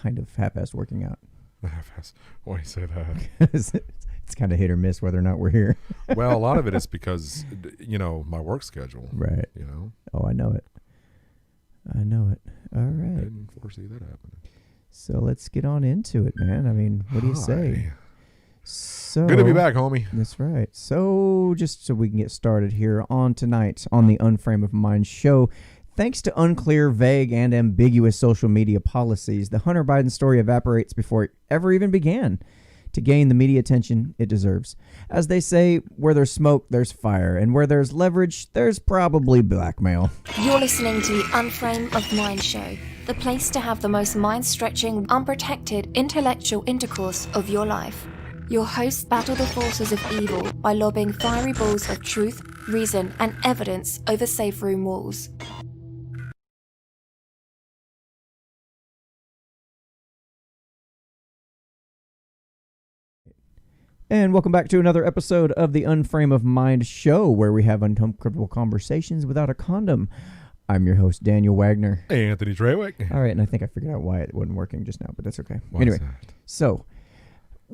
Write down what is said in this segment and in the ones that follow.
kind of half-assed working out. Half-assed. Why you say that? It's kind of hit or miss whether or not we're here. Well, a lot of it is because, my work schedule. Right. Oh, I know it. All right. Didn't foresee that happening. So let's get on into it, man. I mean, what do you say? So good to be back, homie. That's right. So just so we can get started here on tonight on the Unframe of Mind show, thanks to unclear, vague, and ambiguous social media policies, the Hunter Biden story evaporates before it ever even began to gain the media attention it deserves. As they say, where there's smoke, there's fire, and where there's leverage, there's probably blackmail. You're listening to the Unframe of Mind show, the place to have the most mind-stretching, unprotected, intellectual intercourse of your life. Your hosts battle the forces of evil by lobbing fiery balls of truth, reason, and evidence over safe room walls. And welcome back to another episode of the Unframe of Mind show, where we have uncomfortable conversations without a condom. I'm your host, Daniel Wagner. Anthony Trewick. All right, and I think I figured out why it wasn't working just now, but that's okay. Why anyway, is that? So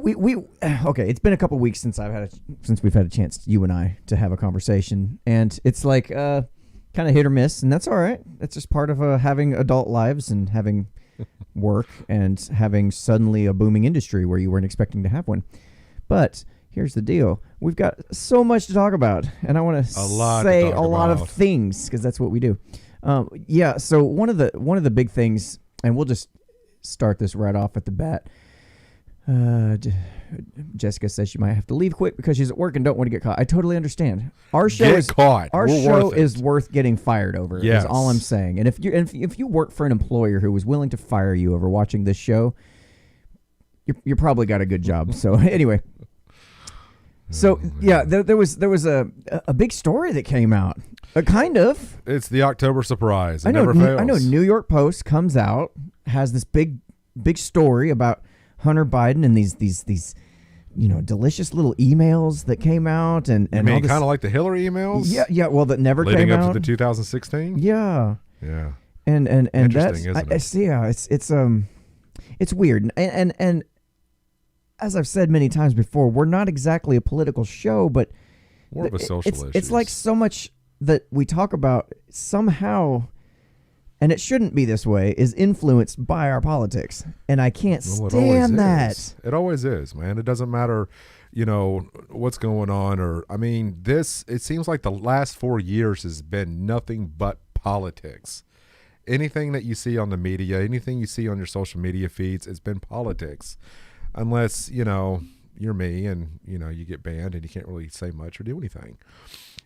okay, it's been a couple weeks since we've had a chance, you and I, to have a conversation, and it's like kind of hit or miss, and that's all right. That's just part of having adult lives and having work and having suddenly a booming industry where you weren't expecting to have one. But here's the deal. We've got so much to talk about, and I want to say a lot of things because that's what we do. So one of the big things, and we'll just start this right off at the bat. Jessica says she might have to leave quick because she's at work and don't want to get caught. I totally understand. Our show is worth getting fired over. Yes. Is all I'm saying. And if you work for an employer who was willing to fire you over watching this show, you probably got a good job. So anyway, there was a big story that came out. Kind of. It's the October surprise. I know. Never fails. I know. New York Post comes out, has this big story about Hunter Biden and these delicious little emails that came out and you mean kind of like the Hillary emails? Yeah. Well, that never came out. Leading up to the 2016. Yeah. And interesting, that's, isn't it? It's weird. And as I've said many times before, we're not exactly a political show, but more of a social issue. It's like so much that we talk about somehow, and it shouldn't be this way, is influenced by our politics. And I can't stand that. It always is, man. It doesn't matter, what's going on. It seems like the last 4 years has been nothing but politics. Anything that you see on the media, anything you see on your social media feeds, it's been politics. Unless, you're me and, you get banned and you can't really say much or do anything.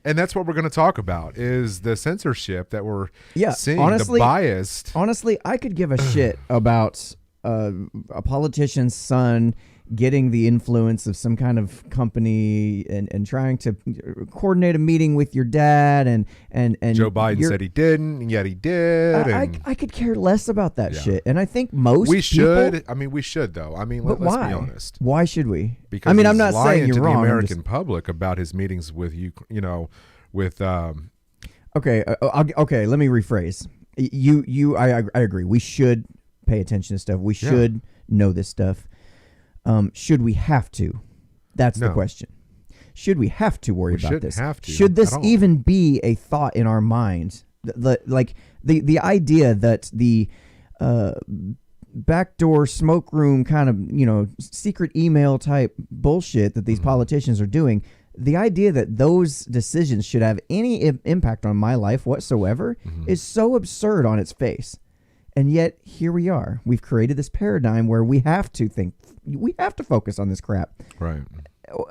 And that's what we're going to talk about is the censorship that we're seeing, the biased. Honestly, I could give a shit about a politician's son getting the influence of some kind of company and trying to coordinate a meeting with your dad and Joe Biden said he didn't, and yet he did. I could care less about that shit. And I think most we should. People, We should though. But let's why? be honest. Why should we? Because I'm not saying you're to wrong. The American public about his meetings with you. With Okay. Okay. Let me rephrase. I agree. We should pay attention to stuff. We should know this stuff. Should we have to? That's the question. Should we have to worry about this? Have to should this even be a thought in our mind? The idea that the backdoor smoke room kind of secret email type bullshit that these politicians are doing. The idea that those decisions should have any impact on my life whatsoever is so absurd on its face. And yet, here we are. We've created this paradigm where we have to focus on this crap. Right.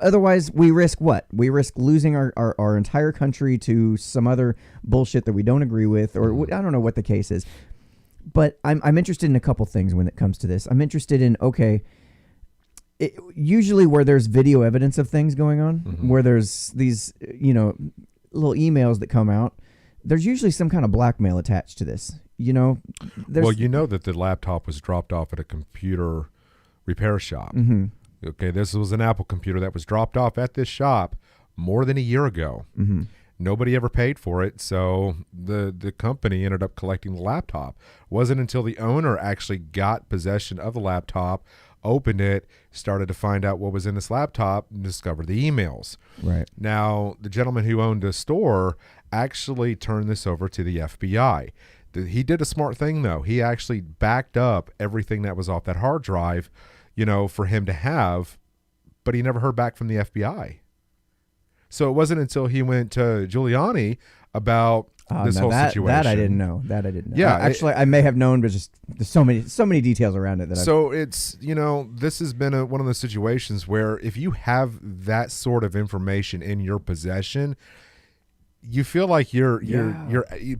Otherwise, we risk what? We risk losing our entire country to some other bullshit that we don't agree with, or I don't know what the case is. But I'm interested in a couple things when it comes to this. I'm interested in, usually where there's video evidence of things going on, where there's these, little emails that come out, there's usually some kind of blackmail attached to this. Well, that the laptop was dropped off at a computer repair shop. Okay, this was an Apple computer that was dropped off at this shop more than a year ago. Nobody ever paid for it, so the company ended up collecting the laptop. Wasn't until the owner actually got possession of the laptop, opened it, started to find out what was in this laptop, and discovered the emails. Right. Now, the gentleman who owned the store actually turned this over to the FBI. He did a smart thing, though. He actually backed up everything that was off that hard drive, for him to have, but he never heard back from the FBI. So it wasn't until he went to Giuliani about this whole situation. That I didn't know. Yeah, actually, I may have known, but just there's so many details around it. It's this has been one of those situations where if you have that sort of information in your possession, you feel like you're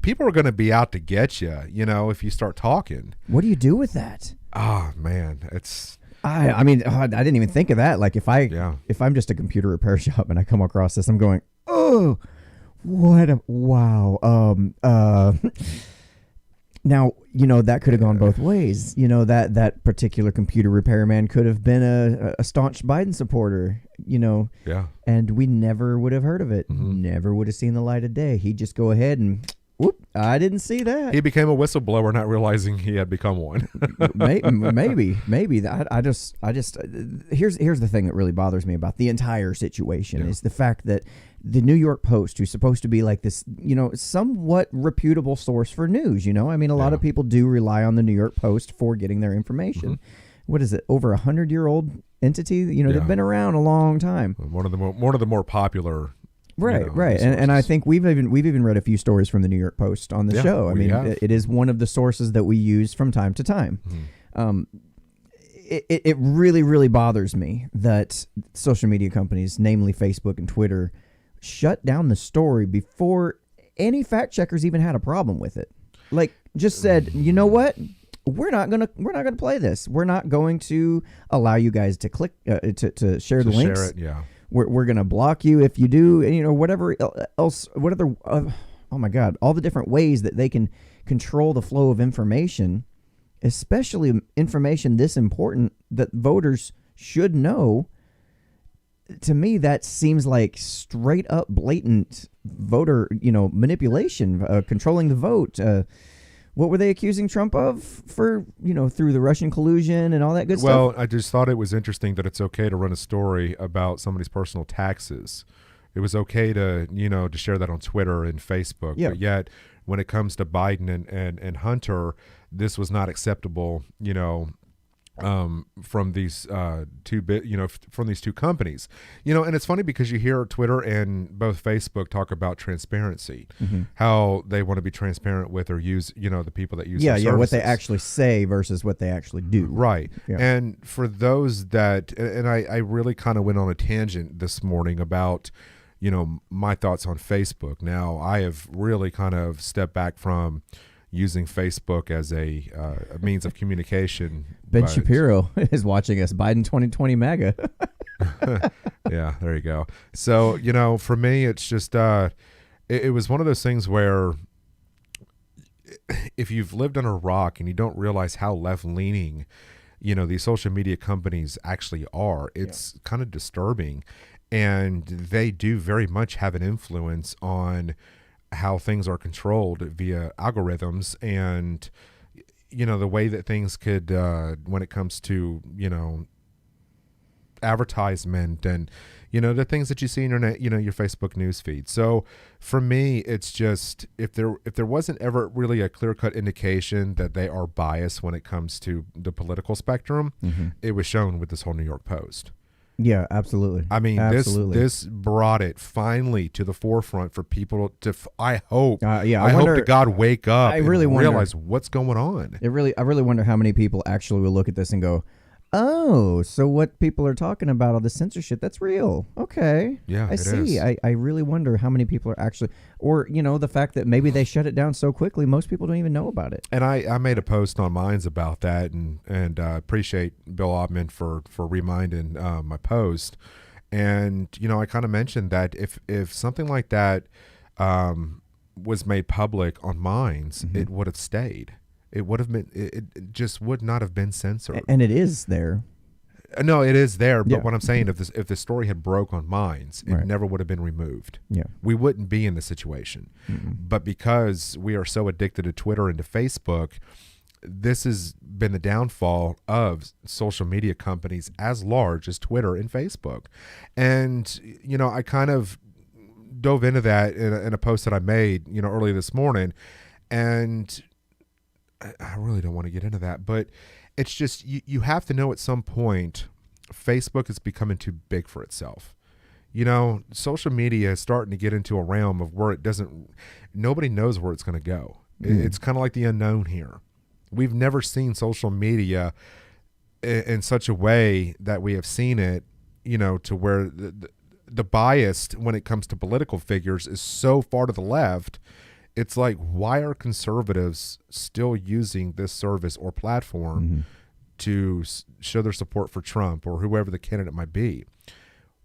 people are going to be out to get you. If you start talking. What do you do with that? Oh man, it's. I didn't even think of that. Like if I'm just a computer repair shop and I come across this, I'm going, oh, wow. Now, that could have gone both ways. That particular computer repairman could have been a staunch Biden supporter, Yeah. and we never would have heard of it. Mm-hmm. Never would have seen the light of day. He'd just go ahead and, whoop, I didn't see that. He became a whistleblower, not realizing he had become one. maybe. I just here's the thing that really bothers me about the entire situation is the fact that the New York Post, who's supposed to be like this, somewhat reputable source for news, I mean, a lot of people do rely on the New York Post for getting their information. Mm-hmm. What is it? Over 100-year-old entity? They've been around a long time. One of the more popular. Right. And I think we've even read a few stories from the New York Post on the show. I mean, it is one of the sources that we use from time to time. Mm-hmm. It really, really bothers me that social media companies, namely Facebook and Twitter, shut down the story before any fact checkers even had a problem with it. Like, just said, you know what? We're not gonna play this. We're not going to allow you guys to click to share the links. Share it, yeah. We're going to block you if you do, and whatever else, what other, oh my God, all the different ways that they can control the flow of information, especially information this important that voters should know. To me, that seems like straight up blatant voter, manipulation, controlling the vote. What were they accusing Trump of for, through the Russian collusion and all that good stuff? Well, I just thought it was interesting that it's okay to run a story about somebody's personal taxes. It was okay to, to share that on Twitter and Facebook. Yeah. But yet, when it comes to Biden and Hunter, this was not acceptable, from these from these two companies, and it's funny because you hear Twitter and both Facebook talk about transparency, how they want to be transparent with or use, the people that use their services. What they actually say versus what they actually do. Right. Yeah. And for those that, and I really kind of went on a tangent this morning about, my thoughts on Facebook. Now I have really kind of stepped back from using Facebook as a means of communication. Ben Shapiro is watching us. Biden 2020 MAGA. Yeah, there you go. So, for me, it's just, it was one of those things where if you've lived on a rock and you don't realize how left-leaning, these social media companies actually are, it's kind of disturbing. And they do very much have an influence on how things are controlled via algorithms and, the way that things could, when it comes to, advertisement and, the things that you see in your Facebook news feed. So for me, it's just, if there wasn't ever really a clear-cut indication that they are biased when it comes to the political spectrum, it was shown with this whole New York Post. Yeah, absolutely. I mean, this brought it finally to the forefront for people to. I hope. I hope to God wake up. And realize what's going on. I really wonder how many people actually will look at this and go, "Oh, so what people are talking about, all the censorship, that's real." Okay. Yeah, I see. I really wonder how many people are actually, or the fact that maybe they shut it down so quickly, most people don't even know about it. And I made a post on Minds about that, and appreciate Bill Ottman for reminding my post. And I kind of mentioned that if something like that was made public on Minds, it would have stayed. It would have been. It just would not have been censored. And it is there. No, it is there. But Yeah. what I'm saying, if the story had broke on Minds, it Right. never would have been removed. Yeah. We wouldn't be in this situation. But because we are so addicted to Twitter and to Facebook, this has been the downfall of social media companies as large as Twitter and Facebook. And, I kind of dove into that in a post that I made, early this morning. And I really don't want to get into that, but it's just, you have to know at some point, Facebook is becoming too big for itself. Social media is starting to get into a realm of where nobody knows where it's going to go. It's kind of like the unknown here. We've never seen social media in such a way that we have seen it, to where the bias when it comes to political figures is so far to the left. It's like, why are conservatives still using this service or platform to show their support for Trump or whoever the candidate might be?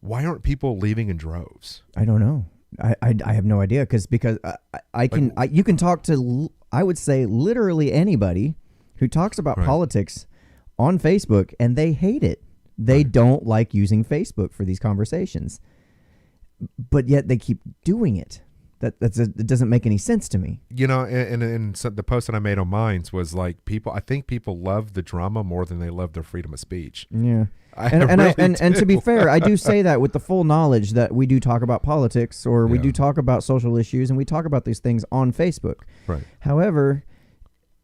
Why aren't people leaving in droves? I don't know. I have no idea because you can talk to, I would say, literally anybody who talks about Right. politics on Facebook, and they hate it. They don't like using Facebook for these conversations, but yet they keep doing it. It doesn't make any sense to me. And so the post that I made on Minds was like, I think people love the drama more than they love their freedom of speech. Yeah. Really And to be do. fair, I do say that with the full knowledge that we do talk about politics, or we Yeah. do talk about social issues, and we talk about these things on Facebook. Right. However,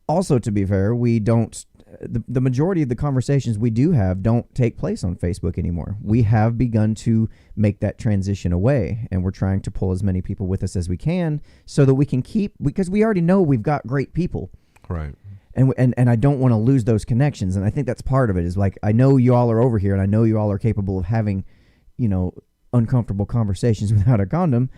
also to be fair, we don't. The majority of the conversations we do have don't take place on Facebook anymore. We have begun to make that transition away, and we're trying to pull as many people with us as we can so that we can because we already know we've got great people. Right. And I don't want to lose those connections. And I think that's part of it is like, I know you all are over here and I know you all are capable of having, uncomfortable conversations without a condom.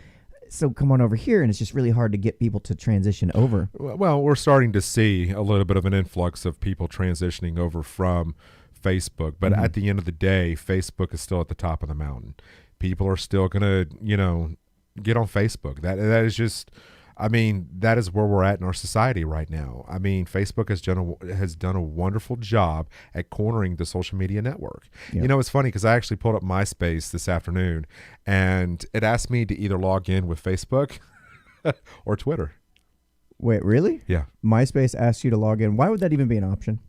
So come on over here. And it's just really hard to get people to transition over. Well, we're starting to see a little bit of an influx of people transitioning over from Facebook. But at the end of the day, Facebook is still at the top of the mountain. People are still going to, get on Facebook. That is just... that is where we're at in our society right now. Facebook has done a wonderful job at cornering the social media network. Yeah. It's funny because I actually pulled up MySpace this afternoon, and it asked me to either log in with Facebook or Twitter. Wait, really? Yeah. MySpace asks you to log in. Why would that even be an option?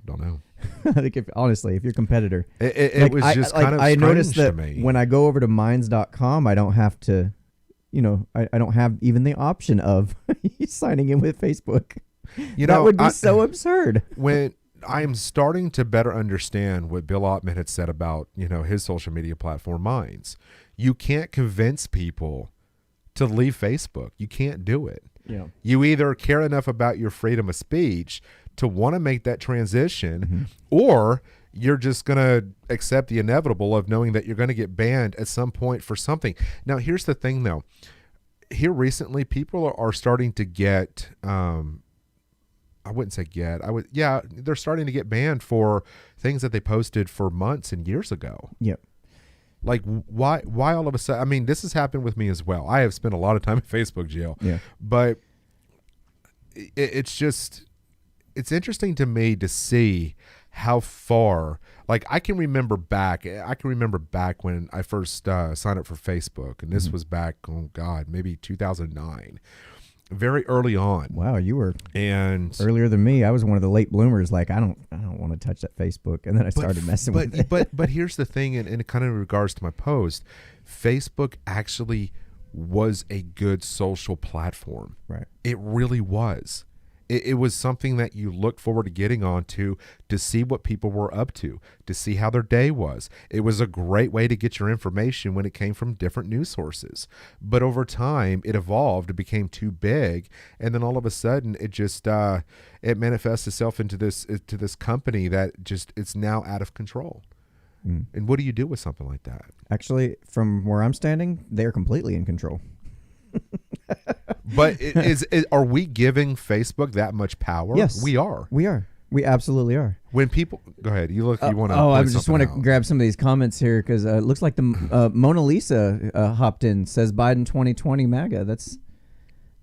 Don't know. I think if you're a competitor. It was just kind of I strange noticed that to me. when I go over to minds.com, I don't have to... I don't have even the option of signing in with Facebook. That would be so absurd. When I am starting to better understand what Bill Ottman had said about, his social media platform, Minds. You can't convince people to leave Facebook. You can't do it. Yeah. You either care enough about your freedom of speech to want to make that transition, or you're just going to accept the inevitable of knowing that you're going to get banned at some point for something. Now, here's the thing, though. Here recently, people are starting to get, I wouldn't say they're starting to get banned for things that they posted for months and years ago. Yep. Like, why all of a sudden? This has happened with me as well. I have spent a lot of time in Facebook jail. Yeah. But it's interesting to me to see how far, like, I can remember back when I first signed up for Facebook, and this was back, maybe 2009, very early on. Wow, you were and earlier than me. I was one of the late bloomers. Like, I don't want to touch that Facebook, and then I started messing with it. But here's the thing, and kind of in regards to my post, Facebook actually was a good social platform. Right. It really was. It was something that you looked forward to getting onto to see what people were up to see how their day was. It was a great way to get your information when it came from different news sources. But over time, it evolved, it became too big, and then all of a sudden, it just it manifests itself into this company that just it's now out of control. And what do you do with something like that? Actually, from where I'm standing, they're completely in control. But are we giving Facebook that much power? Yes, we are. We are. We absolutely are. When people go ahead, you want to. I just want to grab some of these comments here because it looks like the Mona Lisa hopped in. Says Biden 2020 MAGA.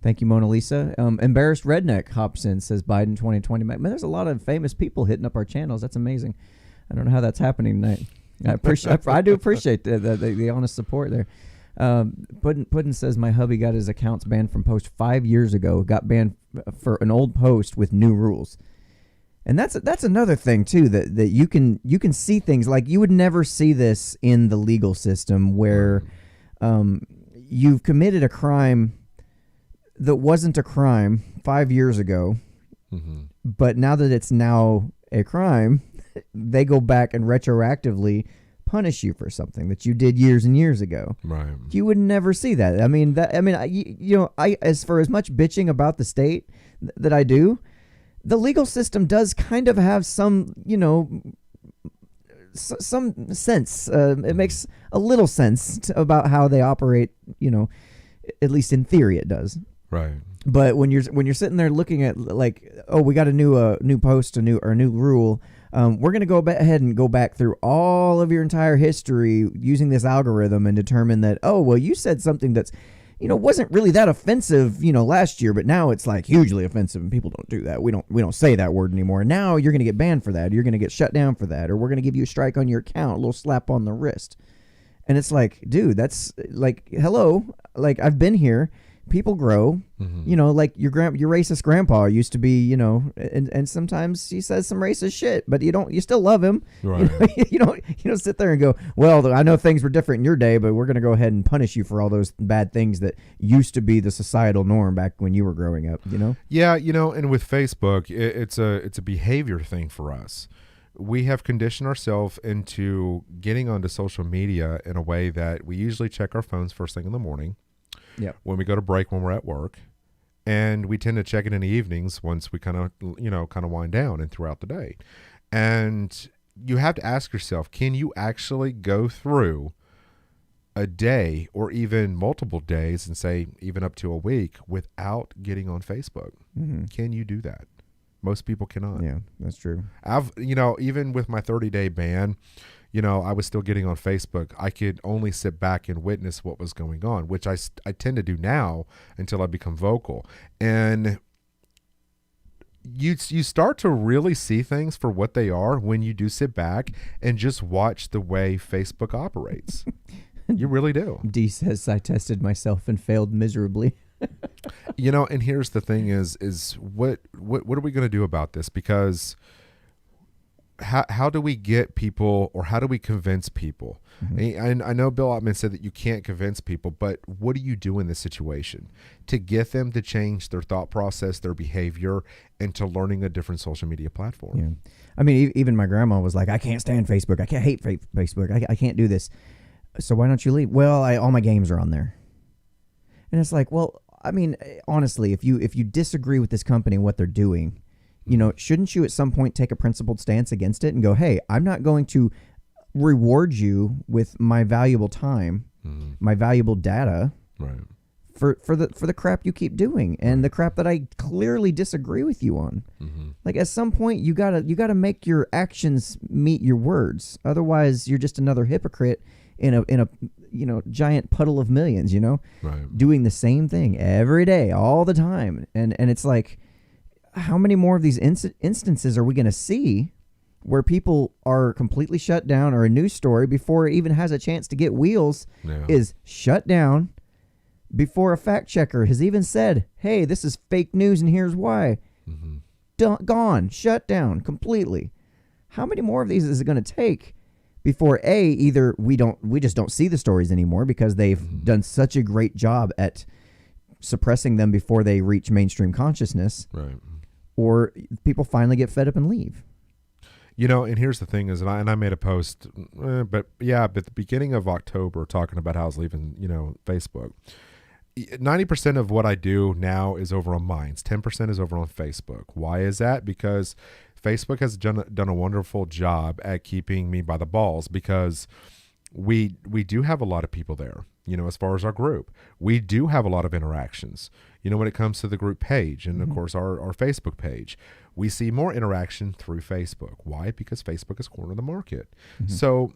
Thank you, Mona Lisa. Embarrassed Redneck hops in. Says Biden 2020 MAGA. Man, there's a lot of famous people hitting up our channels. That's amazing. I don't know how that's happening tonight. I do appreciate the honest support there. Puddin says my hubby got his accounts banned from post 5 years ago. Got banned for an old post with new rules, and that's another thing too, that you can see things like you would never see this in the legal system where you've committed a crime that wasn't a crime 5 years ago, but now that it's now a crime, they go back and retroactively punish you for something that you did years and years ago. Right. You would never see that. I as for as much bitching about the state that I do, the legal system does kind of have some, some sense. It makes a little sense about how they operate, at least in theory it does. Right. But when you're sitting there looking at like, oh, we got a new post, a new rule. We're going to go ahead and go back through all of your entire history using this algorithm and determine that, oh, well, you said something that's, wasn't really that offensive, last year, but now it's like hugely offensive and people don't do that. We don't say that word anymore. Now you're going to get banned for that. You're going to get shut down for that, or we're going to give you a strike on your account, a little slap on the wrist. And it's like, dude, that's like, hello, like I've been here. People grow, like your racist grandpa used to be, and sometimes he says some racist shit, but you still love him. Right. You don't sit there and go, well, I know things were different in your day, but we're going to go ahead and punish you for all those bad things that used to be the societal norm back when you were growing up, Yeah. And with Facebook, it's a behavior thing for us. We have conditioned ourselves into getting onto social media in a way that we usually check our phones first thing in the morning. Yep. When we go to break, when we're at work, and we tend to check it in the evenings once we kind of wind down and throughout the day. And you have to ask yourself, can you actually go through a day or even multiple days and say even up to a week without getting on Facebook? Mm-hmm. Can you do that? Most people cannot. Yeah, that's true. Even with my 30-day ban, I was still getting on Facebook. I could only sit back and witness what was going on, which I tend to do now until I become vocal. And you start to really see things for what they are when you do sit back and just watch the way Facebook operates. You really do. D says, I tested myself and failed miserably. And here's the thing is what are we going to do about this? Because how do we get people, or how do we convince people? Mm-hmm. And I know Bill Ottman said that you can't convince people, but what do you do in this situation to get them to change their thought process, their behavior, and to learning a different social media platform? Yeah. I mean, even my grandma was like, I can't stand Facebook. I hate Facebook. I can't do this. So why don't you leave? Well, all my games are on there. And it's like, well, I mean, honestly, if you disagree with this company and what they're doing, shouldn't you at some point take a principled stance against it and go, hey, I'm not going to reward you with my valuable time, my valuable data, right, for the crap you keep doing and the crap that I clearly disagree with you on. Mm-hmm. Like at some point you gotta make your actions meet your words. Otherwise, you're just another hypocrite in a giant puddle of millions, right, doing the same thing every day, all the time. And it's like, how many more of these instances are we going to see where people are completely shut down, or a news story before it even has a chance to get wheels is shut down before a fact checker has even said, hey, this is fake news and here's why. Mm-hmm. Gone, shut down completely. How many more of these is it going to take before either we just don't see the stories anymore because they've done such a great job at suppressing them before they reach mainstream consciousness, right, or people finally get fed up and leave. And here's the thing is, and I made a post, but at the beginning of October talking about how I was leaving, Facebook. 90% of what I do now is over on Minds. 10% is over on Facebook. Why is that? Because Facebook has done a wonderful job at keeping me by the balls, because we do have a lot of people there, as far as our group. We do have a lot of interactions, when it comes to the group page and, of course, our Facebook page. We see more interaction through Facebook. Why? Because Facebook is corner of the market. Mm-hmm. So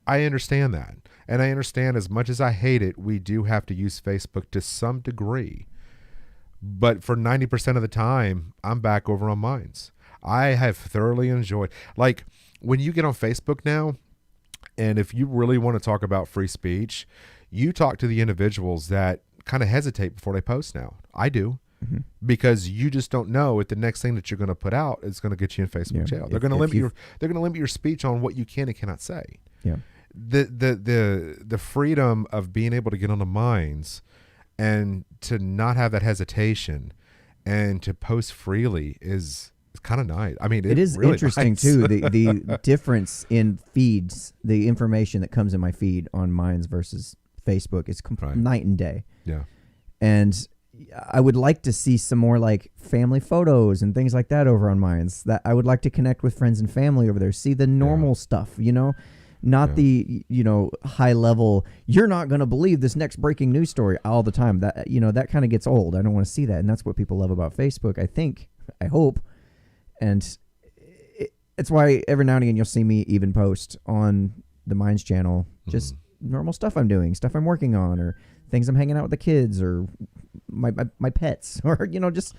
I understand that. And I understand, as much as I hate it, we do have to use Facebook to some degree. But for 90% of the time, I'm back over on Minds. I have thoroughly enjoyed, like, when you get on Facebook now, and if you really want to talk about free speech, you talk to the individuals that kind of hesitate before they post now. I do. Mm-hmm. Because you just don't know if the next thing that you're going to put out is going to get you in Facebook jail. They're going to limit your speech on what you can and cannot say. Yeah. The freedom of being able to get on the minds and to not have that hesitation and to post freely is kind of nice. I mean, it is really interesting nice. too, the difference in feeds, the information that comes in my feed on Minds versus Facebook is night and day. Yeah. And I would like to see some more like family photos and things like that over on Minds. That I would like to connect with friends and family over there, see the normal stuff, not the, high level, you're not going to believe this next breaking news story all the time. That, that kind of gets old. I don't want to see that. And that's what people love about Facebook, I hope. And it's why every now and again you'll see me even post on the Minds channel, just normal stuff I'm doing, stuff I'm working on, or things I'm hanging out with the kids, or my pets, or just.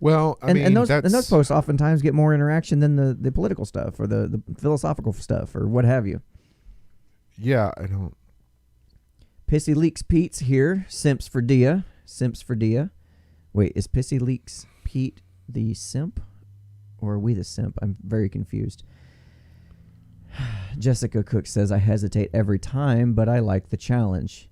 Well, I mean, those posts oftentimes get more interaction than the political stuff or the philosophical stuff or what have you. Yeah, I don't. Pissy Leaks Pete's here. Simps for Dia. Wait, is Pissy Leaks Pete the simp, or are we the simp? I'm very confused. Jessica Cook says, I hesitate every time, but I like the challenge.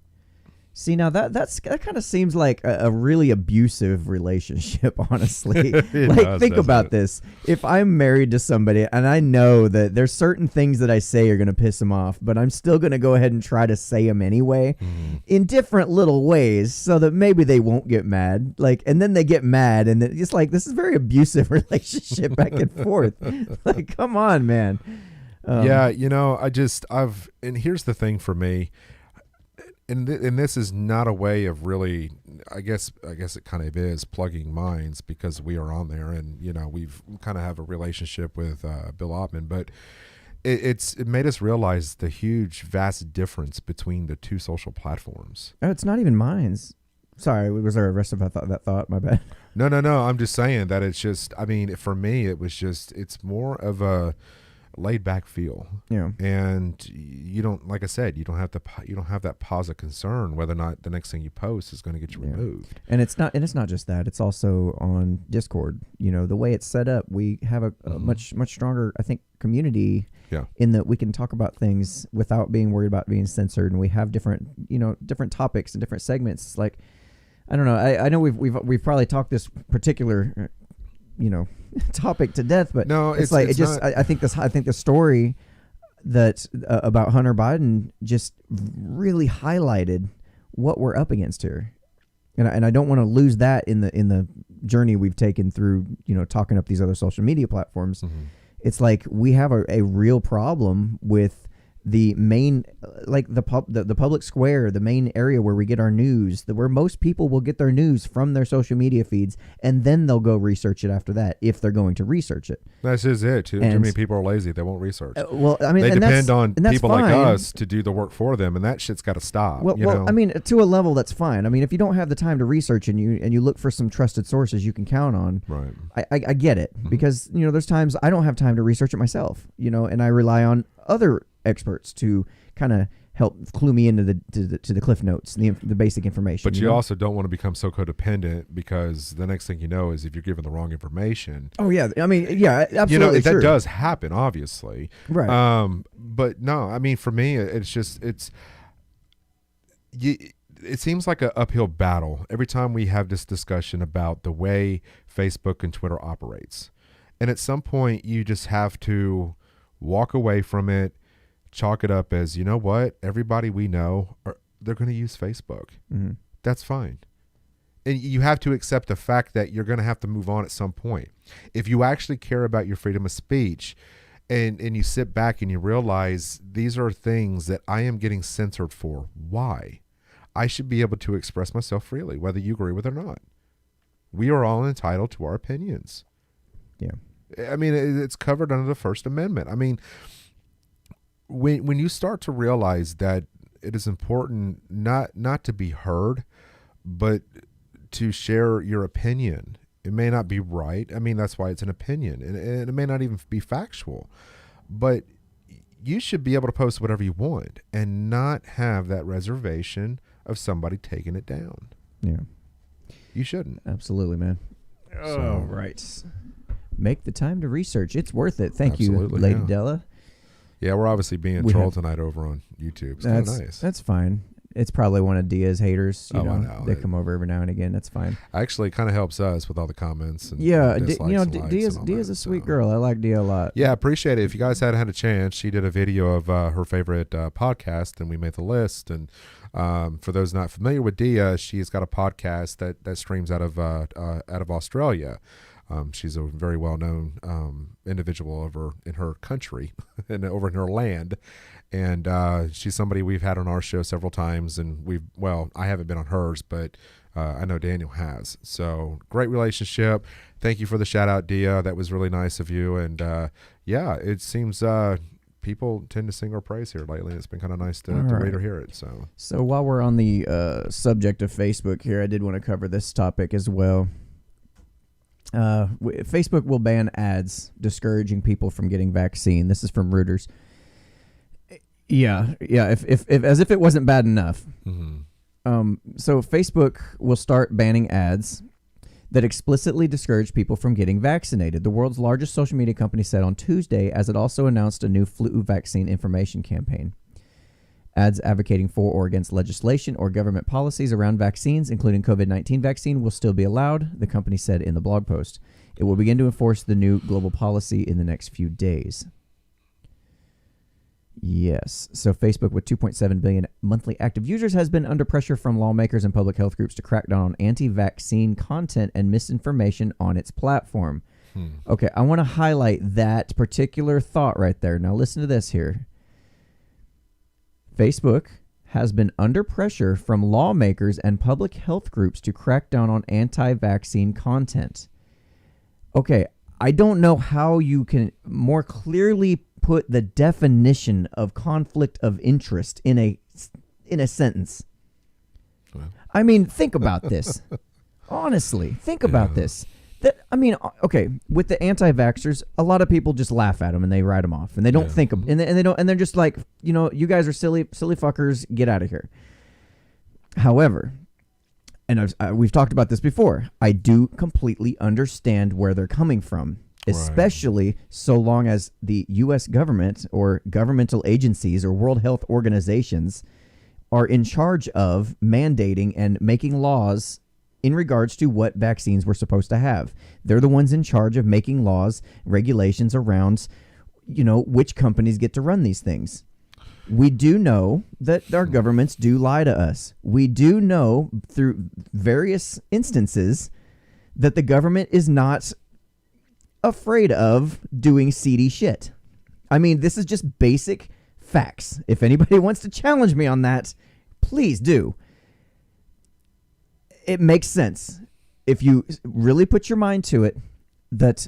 See, now that kind of seems like a really abusive relationship, honestly. Think about this. If I'm married to somebody and I know that there's certain things that I say are going to piss them off, but I'm still going to go ahead and try to say them anyway in different little ways so that maybe they won't get mad. And then they get mad, and it's like, this is a very abusive relationship back and forth. Like, come on, man. Yeah, and here's the thing for me. And this is not a way of really, I guess it kind of is plugging Minds, because we are on there, and we've kind of have a relationship with Bill Ottman, but it made us realize the huge, vast difference between the two social platforms. Oh, it's not even Minds. Sorry, was there a rest of that thought? My bad. No. I'm just saying that it's just. I mean, for me, it's more of a laid back feel. Yeah. And you don't, like I said, you don't have that pause of concern whether or not the next thing you post is going to get you removed. And it's not just that. It's also on Discord. The way it's set up, we have a much stronger, I think, community. Yeah. In that we can talk about things without being worried about being censored, and we have different topics and different segments. It's like, I don't know. I know we've probably talked this particular topic to death, but no, it's like, I think the story that about Hunter Biden just really highlighted what we're up against here, and I don't want to lose that in the journey we've taken through talking up these other social media platforms. It's like we have a real problem with the main, like the public square, the main area where we get our news, where most people will get their news from their social media feeds, and then they'll go research it after that if they're going to research it. That's just it. Too many people are lazy; they won't research. They depend on people fine. like us to do the work for them, and that shit's got to stop. I mean, to a level, that's fine. I mean, if you don't have the time to research and you look for some trusted sources you can count on, right? I get it, because there's times I don't have time to research it myself, and I rely on other experts to kind of help clue me into the cliff notes, the basic information. But you also don't want to become so codependent, because the next thing you know is if you're given the wrong information. Oh yeah, I mean, yeah, absolutely. That does happen, obviously. Right. But no, I mean, for me, it seems like an uphill battle every time we have this discussion about the way Facebook and Twitter operates, and at some point you just have to walk away from it. Chalk it up as, what? Everybody we know, they're going to use Facebook. Mm-hmm. That's fine. And you have to accept the fact that you're going to have to move on at some point. If you actually care about your freedom of speech, and you sit back and you realize these are things that I am getting censored for. Why? I should be able to express myself freely, whether you agree with it or not. We are all entitled to our opinions. Yeah. I mean, it's covered under the First Amendment. I mean, when you start to realize that it is important not to be heard, but to share your opinion It may not be right. I mean, that's why it's an opinion, and it may not even be factual. But you should be able to post whatever you want and not have that reservation of somebody taking it down. Yeah. You shouldn't. Absolutely, man. So, Right. Make the time to research. It's worth it. Thank you, Absolutely, Lady yeah. Della. yeah, we're obviously being We trolled have- tonight over on YouTube. It's kind of nice. That's fine. It's probably one of Dia's haters. You Oh, know, I know. They come over every now and again. That's fine. Actually, it kind of helps us with all the comments. And Yeah, dislikes you know, and likes Dia's and all a that, sweet so. girl. I like Dia a lot. Yeah, appreciate it. If you guys hadn't had a chance, she did a video of her favorite podcast, and we made the list. And for those not familiar with Dia, she's got a podcast that streams out of Australia. She's a very well-known individual over in her country and over in her land. And she's somebody we've had on our show several times. And I haven't been on hers, but I know Daniel has. So great relationship. Thank you for the shout out, Dia. That was really nice of you. And yeah, it seems people tend to sing our praise here lately. It's been kind of nice to read or hear it. So while we're on the subject of Facebook here, I did want to cover this topic as well. Facebook will ban ads discouraging people from getting vaccine. This is from Reuters. Yeah. If as if it wasn't bad enough. Mm-hmm. So Facebook will start banning ads that explicitly discourage people from getting vaccinated. The world's largest social media company said on Tuesday, as it also announced a new flu vaccine information campaign. Ads advocating for or against legislation or government policies around vaccines, including COVID-19 vaccine, will still be allowed, the company said in the blog post. It will begin to enforce the new global policy in the next few days. Yes. So Facebook, with 2.7 billion monthly active users, has been under pressure from lawmakers and public health groups to crack down on anti-vaccine content and misinformation on its platform. Okay, I want to highlight that particular thought right there. Now listen to this here. Facebook has been under pressure from lawmakers and public health groups to crack down on anti-vaccine content. Okay, I don't know how you can more clearly put the definition of conflict of interest in a sentence. Well. I mean, think about this. Honestly, think about this. Okay, with the anti-vaxxers, a lot of people just laugh at them and they write them off, and they don't think and they don't, and they're just like, you guys are silly fuckers, get out of here. However, and we've talked about this before, I do completely understand where they're coming from, especially so long as the U.S. government or governmental agencies or World Health Organizations are in charge of mandating and making laws in regards to what vaccines we're supposed to have. They're the ones in charge of making laws, regulations around, which companies get to run these things. We do know that our governments do lie to us. We do know through various instances that the government is not afraid of doing seedy shit. I mean, this is just basic facts. If anybody wants to challenge me on that, please do. It makes sense if you really put your mind to it that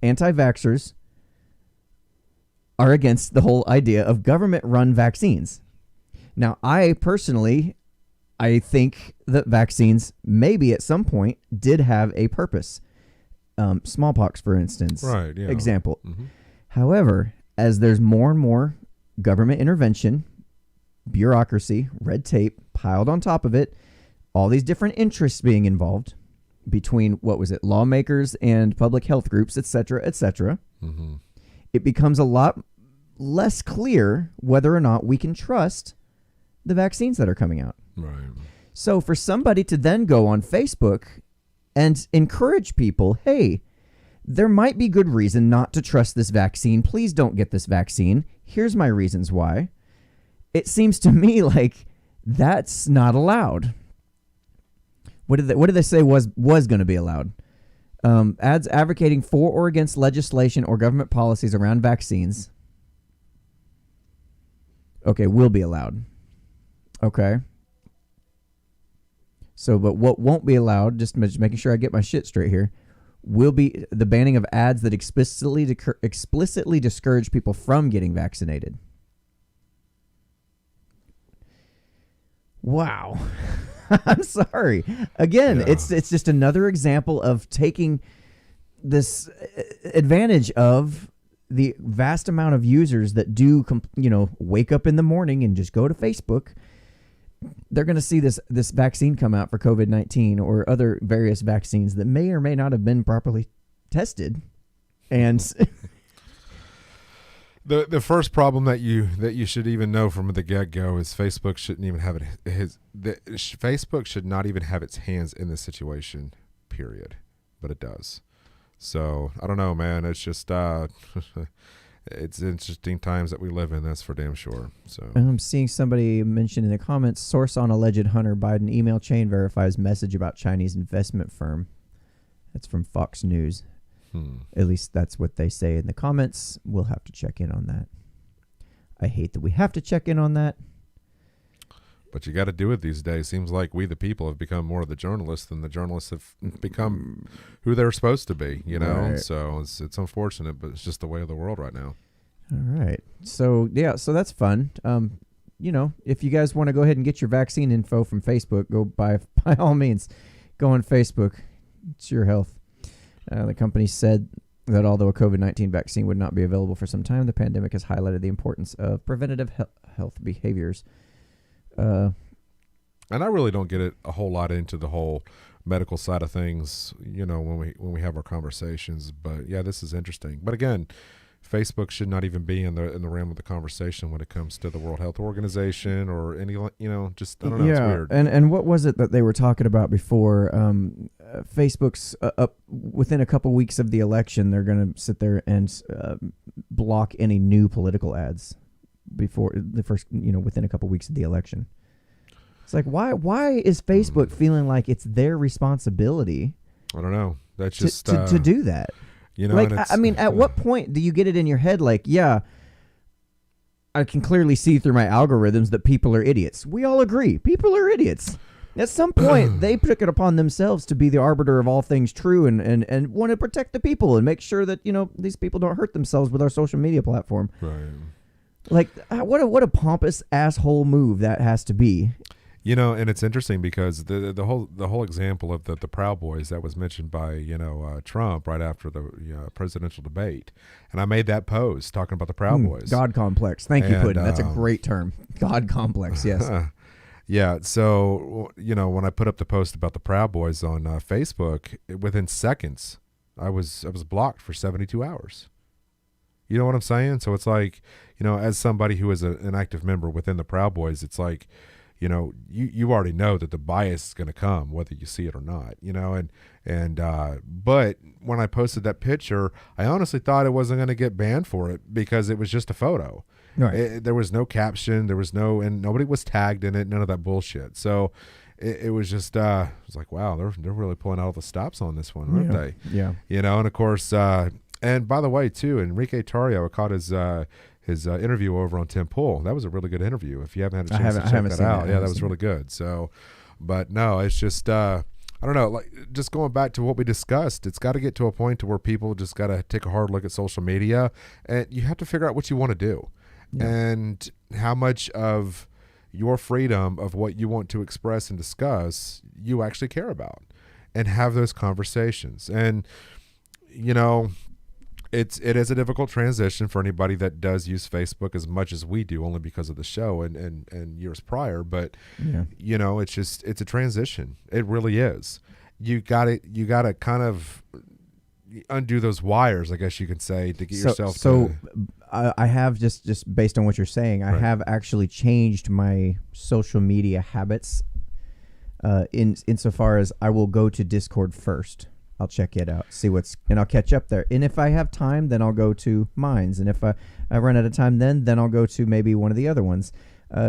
anti-vaxxers are against the whole idea of government-run vaccines. Now, I think that vaccines maybe at some point did have a purpose. Smallpox, for instance, Right, yeah. example. Mm-hmm. However, as there's more and more government intervention, bureaucracy, red tape piled on top of it, all these different interests being involved between, lawmakers and public health groups, et cetera, Mm-hmm. it becomes a lot less clear whether or not we can trust the vaccines that are coming out. Right. So for somebody to then go on Facebook and encourage people, hey, there might be good reason not to trust this vaccine. Please don't get this vaccine. Here's my reasons why. It seems to me like that's not allowed. What did they say was going to be allowed? Ads advocating for or against legislation or government policies around vaccines. Okay, will be allowed. Okay. So, but what won't be allowed, just making sure I get my shit straight here, will be the banning of ads that explicitly discourage people from getting vaccinated. Wow. I'm sorry. Again, Yeah. it's just another example of taking this advantage of the vast amount of users that do, wake up in the morning and just go to Facebook. They're going to see this vaccine come out for COVID-19 or other various vaccines that may or may not have been properly tested. And the first problem that you should even know from the get-go is Facebook shouldn't even have Facebook should not even have its hands in this situation, period. But it does. So I don't know, man. It's just it's interesting times that we live in. That's for damn sure. So I'm seeing somebody mention in the comments, source on alleged Hunter Biden email chain verifies message about Chinese investment firm. That's from Fox News. At least that's what they say in the comments. We'll have to check in on that. I hate that we have to check in on that. But you got to do it these days. Seems like we, the people, have become more of the journalists than the journalists have become who they're supposed to be, you know? Right. So it's unfortunate, but it's just the way of the world right now. All right. So, yeah, so that's fun. If you guys want to go ahead and get your vaccine info from Facebook, go by all means, go on Facebook. It's your health. The company said that although a COVID-19 vaccine would not be available for some time, the pandemic has highlighted the importance of preventative health behaviors. And I really don't get it a whole lot into the whole medical side of things, when we have our conversations. But yeah, this is interesting. But again, Facebook should not even be in the realm of the conversation when it comes to the World Health Organization or any, just I don't know. Yeah, it's weird. And what was it that they were talking about before? Facebook's up within a couple weeks of the election. They're going to sit there and block any new political ads before the first, within a couple weeks of the election. It's like, why is Facebook feeling like it's their responsibility? I don't know. That's just to do that. At what point do you get it in your head? Like, yeah, I can clearly see through my algorithms that people are idiots. We all agree. People are idiots. At some point, they took it upon themselves to be the arbiter of all things true and want to protect the people and make sure that, these people don't hurt themselves with our social media platform. Right. Like, what a pompous asshole move that has to be. And it's interesting because the whole example of the Proud Boys that was mentioned by Trump right after the presidential debate, and I made that post talking about the Proud Boys. God complex. Thank you, Puddin. That's a great term. God complex. Yes. Yeah. So when I put up the post about the Proud Boys on Facebook, within seconds, I was blocked for 72 hours. You know what I'm saying? So it's like, as somebody who is an active member within the Proud Boys, it's like, you already know that the bias is going to come whether you see it or not, but when I posted that picture, I honestly thought it wasn't going to get banned for it because it was just a photo. Right. There was no caption, and nobody was tagged in it, none of that bullshit. So it was just, it was like, wow, they're really pulling out all the stops on this one, aren't they? Yeah. And of course, and by the way, too, Enrique Tarrio, I caught his interview over on Tim Pool. That was a really good interview. If you haven't had a chance to check that out, that was really good. So, but no, it's just I don't know. Like, just going back to what we discussed, it's got to get to a point to where people just got to take a hard look at social media, and you have to figure out what you want to do, and how much of your freedom of what you want to express and discuss you actually care about, and have those conversations. And it is a difficult transition for anybody that does use Facebook as much as we do, only because of the show and years prior. But it's a transition. It really is. You got to kind of undo those wires, I guess you could say, to get yourself. So I have just based on what you're saying, I have actually changed my social media habits. Insofar as I will go to Discord first. I'll check it out, and I'll catch up there. And if I have time, then I'll go to Minds. And if I run out of time, then I'll go to maybe one of the other ones.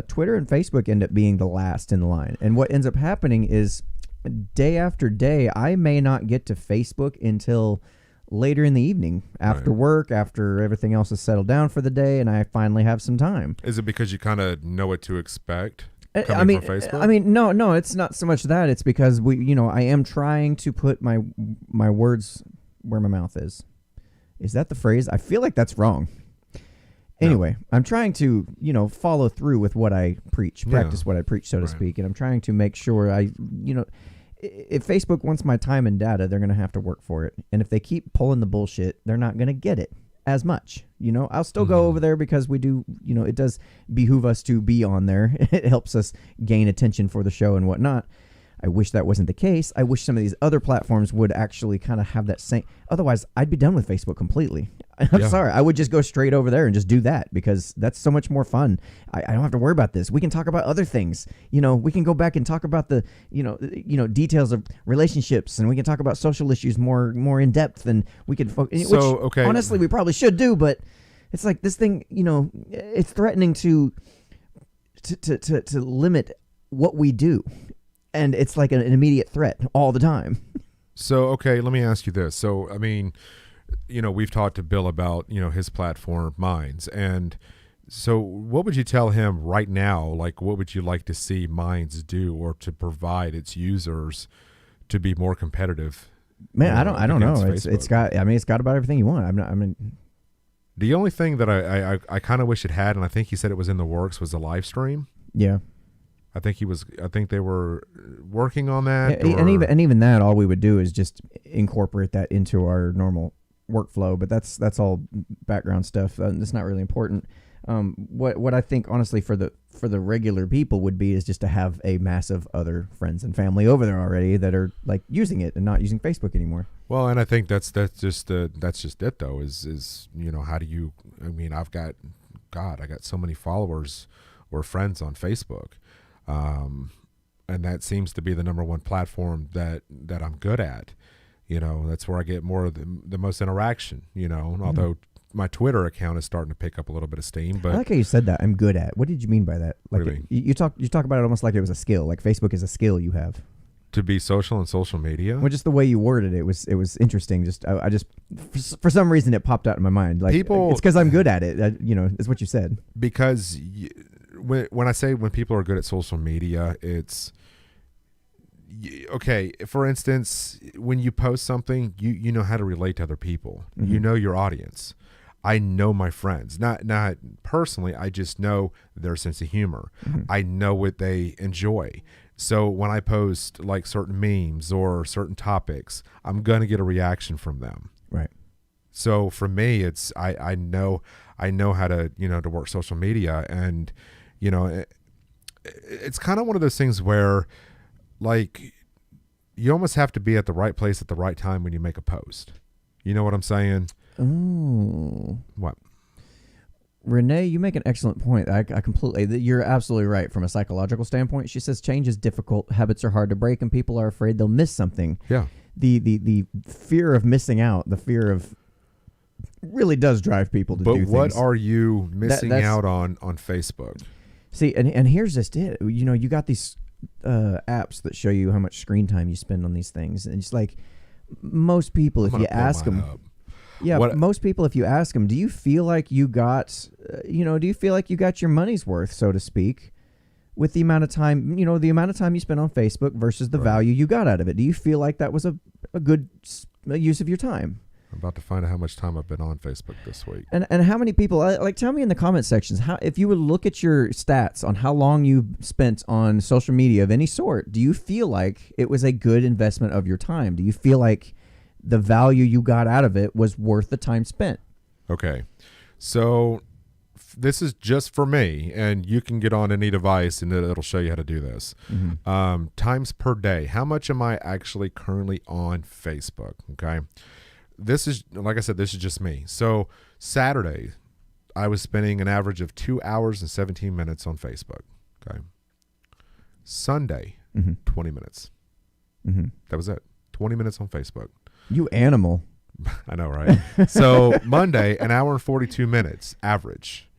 Twitter and Facebook end up being the last in line. And what ends up happening is day after day, I may not get to Facebook until later in the evening, after work, after everything else is settled down for the day, and I finally have some time. Is it because you kind of know what to expect? From Facebook? No, it's not so much that. It's because I am trying to put my words where my mouth is. Is that the phrase? I feel like that's wrong. Anyway, I'm trying to, follow through with what I preach, practice what I preach, so to speak. And I'm trying to make sure if Facebook wants my time and data, they're going to have to work for it. And if they keep pulling the bullshit, they're not going to get it as much. I'll still go over there because we do, it does behoove us to be on there. It helps us gain attention for the show and whatnot. I wish that wasn't the case. I wish some of these other platforms would actually kind of have that same. Otherwise, I'd be done with Facebook completely. I'm sorry. I would just go straight over there and just do that because that's so much more fun. I don't have to worry about this. We can talk about other things. We can go back and talk about the, details of relationships, and we can talk about social issues more in depth, and we can focus. Honestly, we probably should do, but it's like this thing. It's threatening to limit what we do. And it's like an immediate threat all the time. So, okay, let me ask you this. So, I mean, we've talked to Bill about, his platform, Minds. And so what would you tell him right now? Like, what would you like to see Minds do or to provide its users to be more competitive? Man, I don't know. It's got about everything you want. The only thing that I kind of wish it had, and I think he said it was in the works, was a live stream. Yeah. I think they were working on that. And even that, all we would do is just incorporate that into our normal workflow. But that's all background stuff. It's not really important. What I think honestly for the regular people would be is just to have a massive other friends and family over there already that are like using it and not using Facebook anymore. Well, and I think that's just it though. Is how do you? I mean, I got so many followers or friends on Facebook. And that seems to be the number one platform that I'm good at. That's where I get more of the most interaction, although my Twitter account is starting to pick up a little bit of steam. But I like how you said that. I'm good at. What did you mean by that? Like really? You talk about it almost like it was a skill. Like Facebook is a skill you have. To be social on social media? Well, just the way you worded it was interesting. Just I just for some reason it popped out in my mind. Like it's because I'm good at it. Is what you said. Because when I say when people are good at social media, it's okay. For instance, when you post something, you know how to relate to other people. Mm-hmm. You know your audience. I know my friends, not personally. I just know their sense of humor. Mm-hmm. I know what they enjoy. So when I post like certain memes or certain topics, I'm gonna get a reaction from them. Right. So for me, it's I know how to to work social media, and it's kind of one of those things where like you almost have to be at the right place at the right time when you make a post. You know what I'm saying? Oh. What? Renee, you make an excellent point. I completely, you're absolutely right from a psychological standpoint. She says change is difficult, habits are hard to break, and people are afraid they'll miss something. Yeah. The fear of missing out, the fear of really does drive people to do things. But what are you missing out on Facebook? See, and here's just it. You got these apps that show you how much screen time you spend on these things, and it's like most people, if you ask them. Yeah, most people, if you ask them, do you feel like you got, your money's worth, so to speak, with the amount of time, the amount of time you spent on Facebook versus the value you got out of it? Do you feel like that was a good use of your time? I'm about to find out how much time I've been on Facebook this week. And how many people, tell me in the comment sections, if you would look at your stats on how long you spent on social media of any sort, do you feel like it was a good investment of your time? Do you feel like the value you got out of it was worth the time spent? Okay. So this is just for me, and you can get on any device and it'll show you how to do this. Mm-hmm. Times per day. How much am I actually currently on Facebook? Okay. This is, like I said, this is just me. So Saturday, I was spending an average of 2 hours and 17 minutes on Facebook. Okay. Sunday, 20 minutes. Mm-hmm. That was it. 20 minutes on Facebook. You animal. I know, right? So Monday, an hour and 42 minutes average.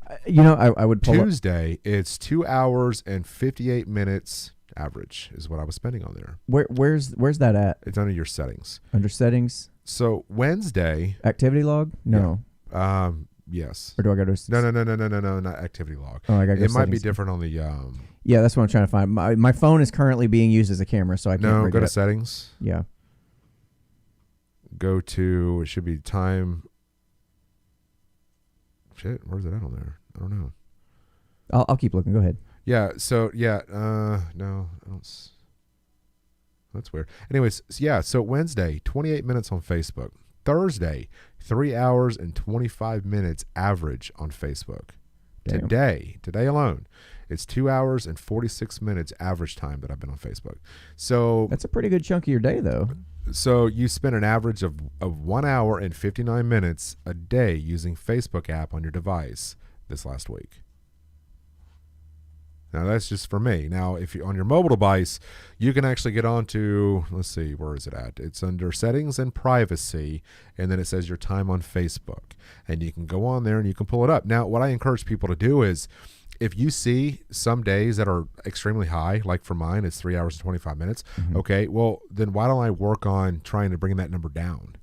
I would pull Tuesday, it's 2 hours and 58 minutes average is what I was spending on there. Where's that at? It's under your settings. Under settings. So Wednesday. Activity log? No. Yeah. Yes. Or do I go to? No, not activity log. Oh, I got to go. It might be different on the. Yeah, that's what I'm trying to find. My phone is currently being used as a camera, so I can't. No, go to settings. Yeah. Go to, it should be time. shit, where's it at on there? I don't know. I'll keep looking. Go ahead. Yeah. So yeah. No, I don't. That's weird. Anyways, yeah. So Wednesday, 28 minutes on Facebook. Thursday, 3 hours and 25 minutes average on Facebook. Damn. Today alone, it's 2 hours and 46 minutes average time that I've been on Facebook. So That's a pretty good chunk of your day, though. So you spend an average of 1 hour and 59 minutes a day using Facebook app on your device this last week. Now that's just for me. Now, if you're on your mobile device, you can actually get onto, let's see, where is it at? It's under settings and privacy, and then it says your time on Facebook. And you can go on there and you can pull it up. Now, what I encourage people to do is, if you see some days that are extremely high, like for mine, it's 3 hours and 25 minutes. Mm-hmm. Okay, well, then why don't I work on trying to bring that number down?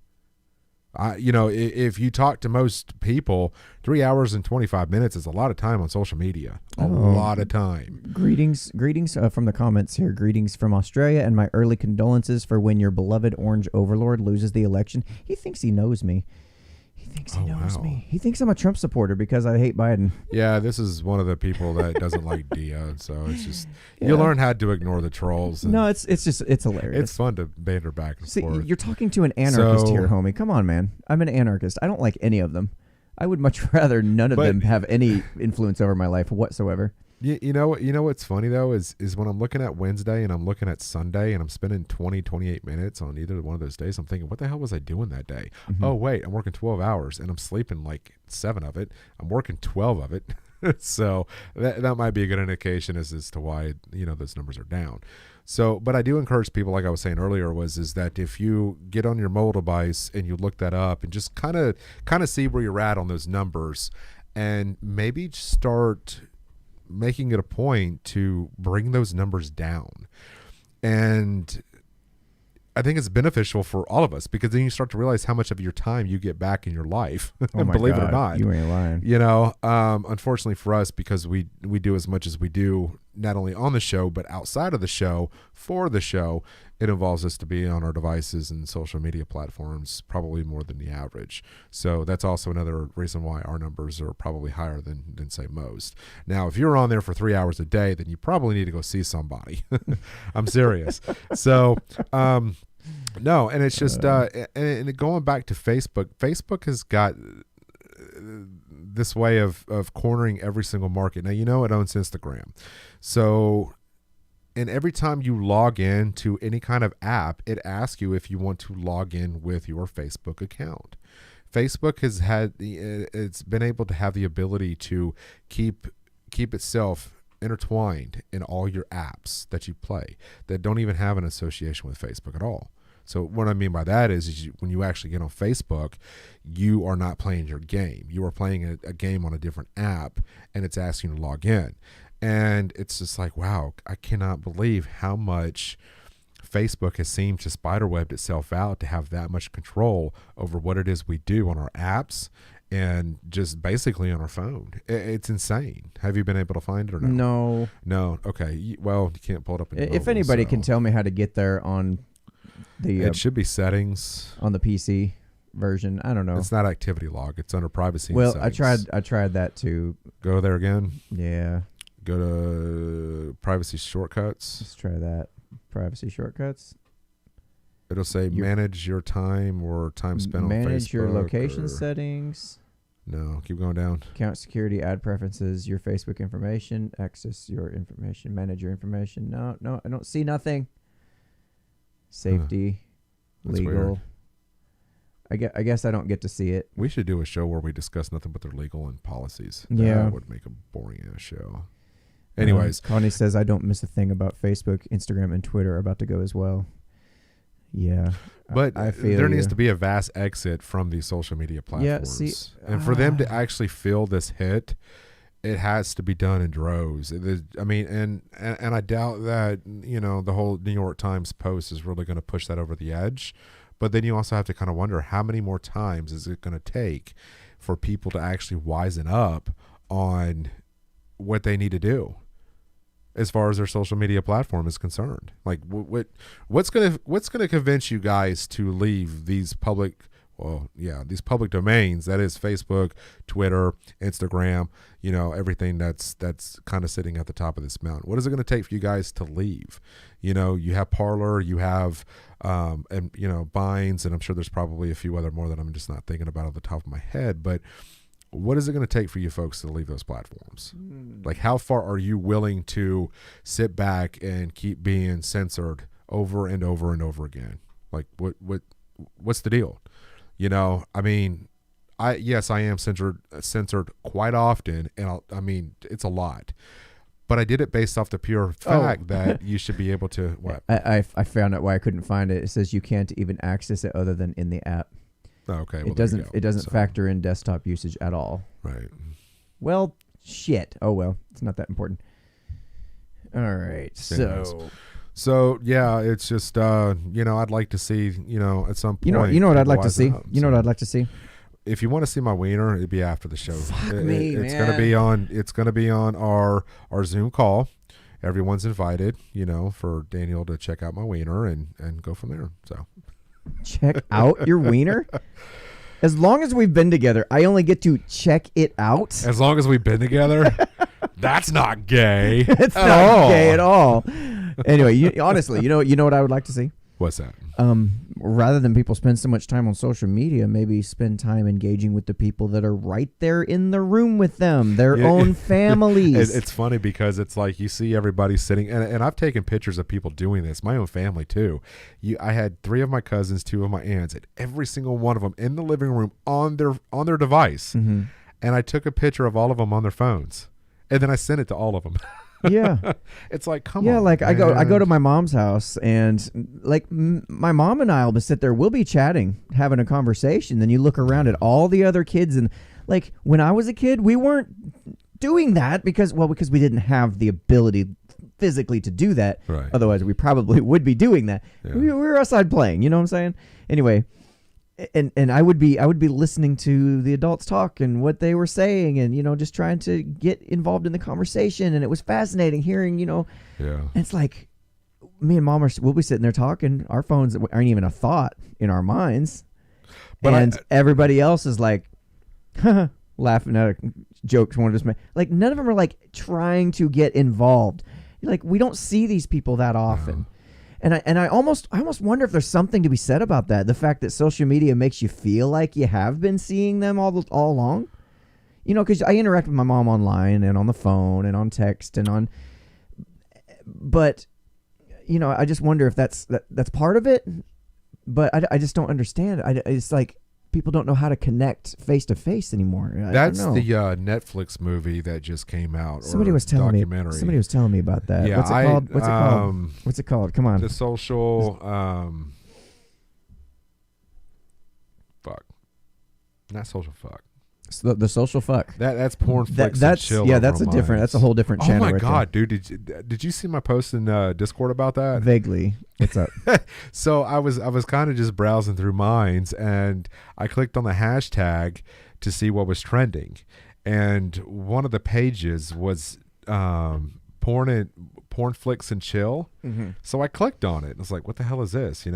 If you talk to most people, 3 hours and 25 minutes is a lot of time on social media. A lot of time. Greetings from the comments here. Greetings from Australia, and my early condolences for when your beloved orange overlord loses the election. He thinks he knows me. He thinks he knows me. He thinks I'm a Trump supporter because I hate Biden. Yeah, this is one of the people that doesn't like Dia, so it's just you learn how to ignore the trolls. No, it's hilarious. It's fun to banter back and See, forth. you're talking to an anarchist here, homie. Come on, man. I'm an anarchist. I don't like any of them. I would much rather none of them have any influence over my life whatsoever. You know what's funny though is when I'm looking at Wednesday and I'm looking at Sunday and I'm spending 28 minutes on either one of those days, I'm thinking, what the hell was I doing that day? Mm-hmm. Oh wait, I'm working 12 hours and I'm sleeping like 7 of it. I'm working 12 of it. So that might be a good indication as to why those numbers are down. So, but I do encourage people, like I was saying earlier, is that if you get on your mobile device and you look that up and just kind of see where you're at on those numbers, and maybe start making it a point to bring those numbers down. And I think it's beneficial for all of us, because then you start to realize how much of your time you get back in your life. Oh my Believe God, it or not, you ain't lying. Unfortunately for us, because we do as much as we do, not only on the show, but outside of the show, for the show, it involves us to be on our devices and social media platforms probably more than the average. So that's also another reason why our numbers are probably higher than say most. Now, if you're on there for 3 hours a day, then you probably need to go see somebody. I'm serious. So, no, and it's just, and going back to Facebook has got this way of cornering every single market. Now, it owns Instagram. So, and every time you log in to any kind of app, it asks you if you want to log in with your Facebook account. Facebook it's been able to have the ability to keep itself intertwined in all your apps that you play that don't even have an association with Facebook at all. So what I mean by that is when you actually get on Facebook, you are not playing your game. You are playing a game on a different app, and it's asking you to log in. And it's just like, wow, I cannot believe how much Facebook has seemed to spiderwebbed itself out to have that much control over what it is we do on our apps and just basically on our phone. It's insane. Have you been able to find it or no? No. Okay. Well, you can't pull it up. If anybody can tell me how to get there on the, it should be settings on the PC version. I don't know. It's not activity log. It's under privacy. Well, and settings. I tried that too. Go there again. Yeah. Go to privacy shortcuts. Let's try that. Privacy shortcuts. It'll say manage your time or time spent on Facebook. Manage your location settings. No, keep going down. Account security, add preferences, your Facebook information, access your information, manage your information. No, I don't see nothing. Safety, legal. Weird. I guess I don't get to see it. We should do a show where we discuss nothing but their legal and policies. Yeah. That would make a boring ass show. Anyways. Connie says, I don't miss a thing about Facebook, Instagram, and Twitter are about to go as well. Yeah. But I feel there needs to be a vast exit from these social media platforms. Yeah, see, and for them to actually feel this hit, it has to be done in droves. I mean, and I doubt that, the whole New York Times post is really going to push that over the edge. But then you also have to kind of wonder, how many more times is it going to take for people to actually wisen up on what they need to do as far as their social media platform is concerned? Like, what's going to convince you guys to leave these public well, yeah, these public domains, that is Facebook, Twitter, Instagram, everything that's kind of sitting at the top of this mountain. What is it going to take for you guys to leave? You have Parler, you have, Binds, and I'm sure there's probably a few other more that I'm just not thinking about off the top of my head, but what is it going to take for you folks to leave those platforms? Like, how far are you willing to sit back and keep being censored over and over and over again? Like, what's the deal? I mean, I am censored quite often, and it's a lot. But I did it based off the pure fact that you should be able to. What? I found out why I couldn't find it. It says you can't even access it other than in the app. Okay. Well, it doesn't factor in desktop usage at all. Right. Well, shit. Oh well, it's not that important. All right. So yeah, it's just I'd like to see at some point. You know what I'd like to see. You know what I'd like to see. If you want to see my wiener, it'd be after the show. It's man. gonna be on our Zoom call. Everyone's invited, for Daniel to check out my wiener and go from there. So check out your wiener. As long as we've been together, I only get to check it out. As long as we've been together, that's not gay. It's not gay at all. Anyway, honestly, you know what I would like to see? What's that? Rather than people spend so much time on social media, maybe spend time engaging with the people that are right there in the room with them, their own families. It's funny because it's like you see everybody sitting, and I've taken pictures of people doing this, my own family too. I had 3 of my cousins, 2 of my aunts, and every single one of them in the living room on their device. Mm-hmm. And I took a picture of all of them on their phones, and then I sent it to all of them. Yeah. It's like, come on. Yeah, like man. I go to my mom's house, and like my mom and I will sit there, we'll be chatting, having a conversation. Then you look around at all the other kids, and like when I was a kid, we weren't doing that because we didn't have the ability physically to do that. Right. Otherwise, we probably would be doing that. Yeah. We were outside playing, you know what I'm saying? Anyway, and I would be listening to the adults talk and what they were saying, and just trying to get involved in the conversation, and it was fascinating hearing, Yeah. And it's like me and mom we'll be sitting there talking, our phones aren't even a thought in our minds, but everybody else is like laughing at jokes one just made. Like none of them are like trying to get involved. Like we don't see these people that often. And I almost wonder if there's something to be said about that. The fact that social media makes you feel like you have been seeing them all along. Because I interact with my mom online and on the phone and on text and but I just wonder if that's part of it. But I just don't understand. It's like people don't know how to connect face to face anymore. That's the Netflix movie that just came out. Somebody was telling me about that. Yeah, What's it called? Come on. The social. Fuck. Not social fuck. The social fuck. That's porn flicks. That's chill. Yeah, that's that's a whole different channel. Oh my god, dude! Did you see my post in Discord about that? Vaguely. What's up? So I was kind of just browsing through Minds, and I clicked on the hashtag to see what was trending, and one of the pages was porn flicks and chill. Mm-hmm. So I clicked on it. And I was like, "What the hell is this?"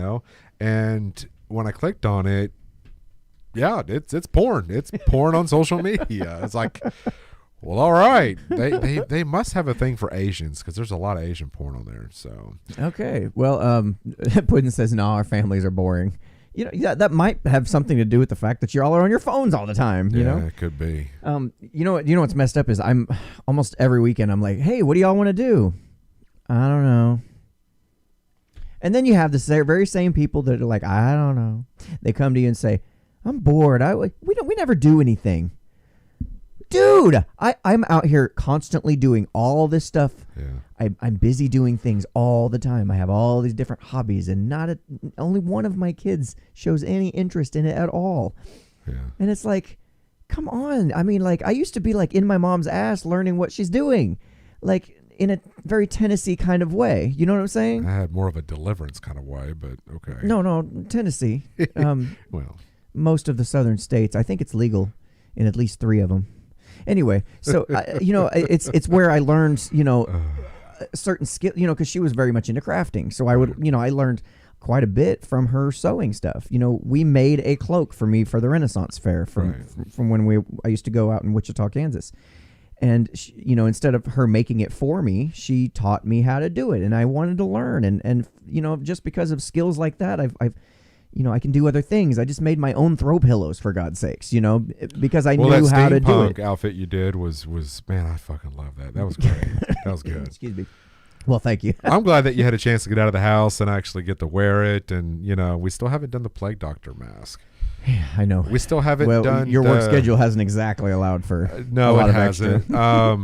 And when I clicked on it. Yeah, it's porn. It's porn on social media. It's like, well, all right. They must have a thing for Asians because there's a lot of Asian porn on there. So okay, well, Puddin says no, our families are boring. That might have something to do with the fact that you all are on your phones all the time. Yeah, it could be. You know what's messed up is I'm almost every weekend I'm like, hey, what do y'all want to do? I don't know. And then you have the very same people that are like, I don't know. They come to you and say, I'm bored. We never do anything. Dude, I'm out here constantly doing all this stuff. Yeah. I'm busy doing things all the time. I have all these different hobbies, and only one of my kids shows any interest in it at all. Yeah. And it's like, come on. I mean, like, I used to be like in my mom's ass learning what she's doing. Like, in a very Tennessee kind of way. You know what I'm saying? I had more of a Deliverance kind of way, but okay. No, Tennessee. Well. Most of the southern states, I think it's legal in at least 3 of them. Anyway, so it's where I learned certain skill, because she was very much into crafting. So I would I learned quite a bit from her sewing stuff. You know, we made a cloak for me for the Renaissance Fair from when I used to go out in Wichita, Kansas. And, she, you know, instead of her making it for me, she taught me how to do it. And I wanted to learn. And you know, just because of skills like that, I've you know, I can do other things. I just made my own throw pillows, for God's sakes, you know, because I knew how to do it. That steampunk outfit you did was man, I fucking love that. That was great. That was good. Excuse me. Well, thank you. I'm glad that you had a chance to get out of the house and actually get to wear it. And, you know, we still haven't done the Plague Doctor mask. Yeah, I know. We still haven't done your work schedule hasn't exactly allowed for no, a lot it of hasn't. extra.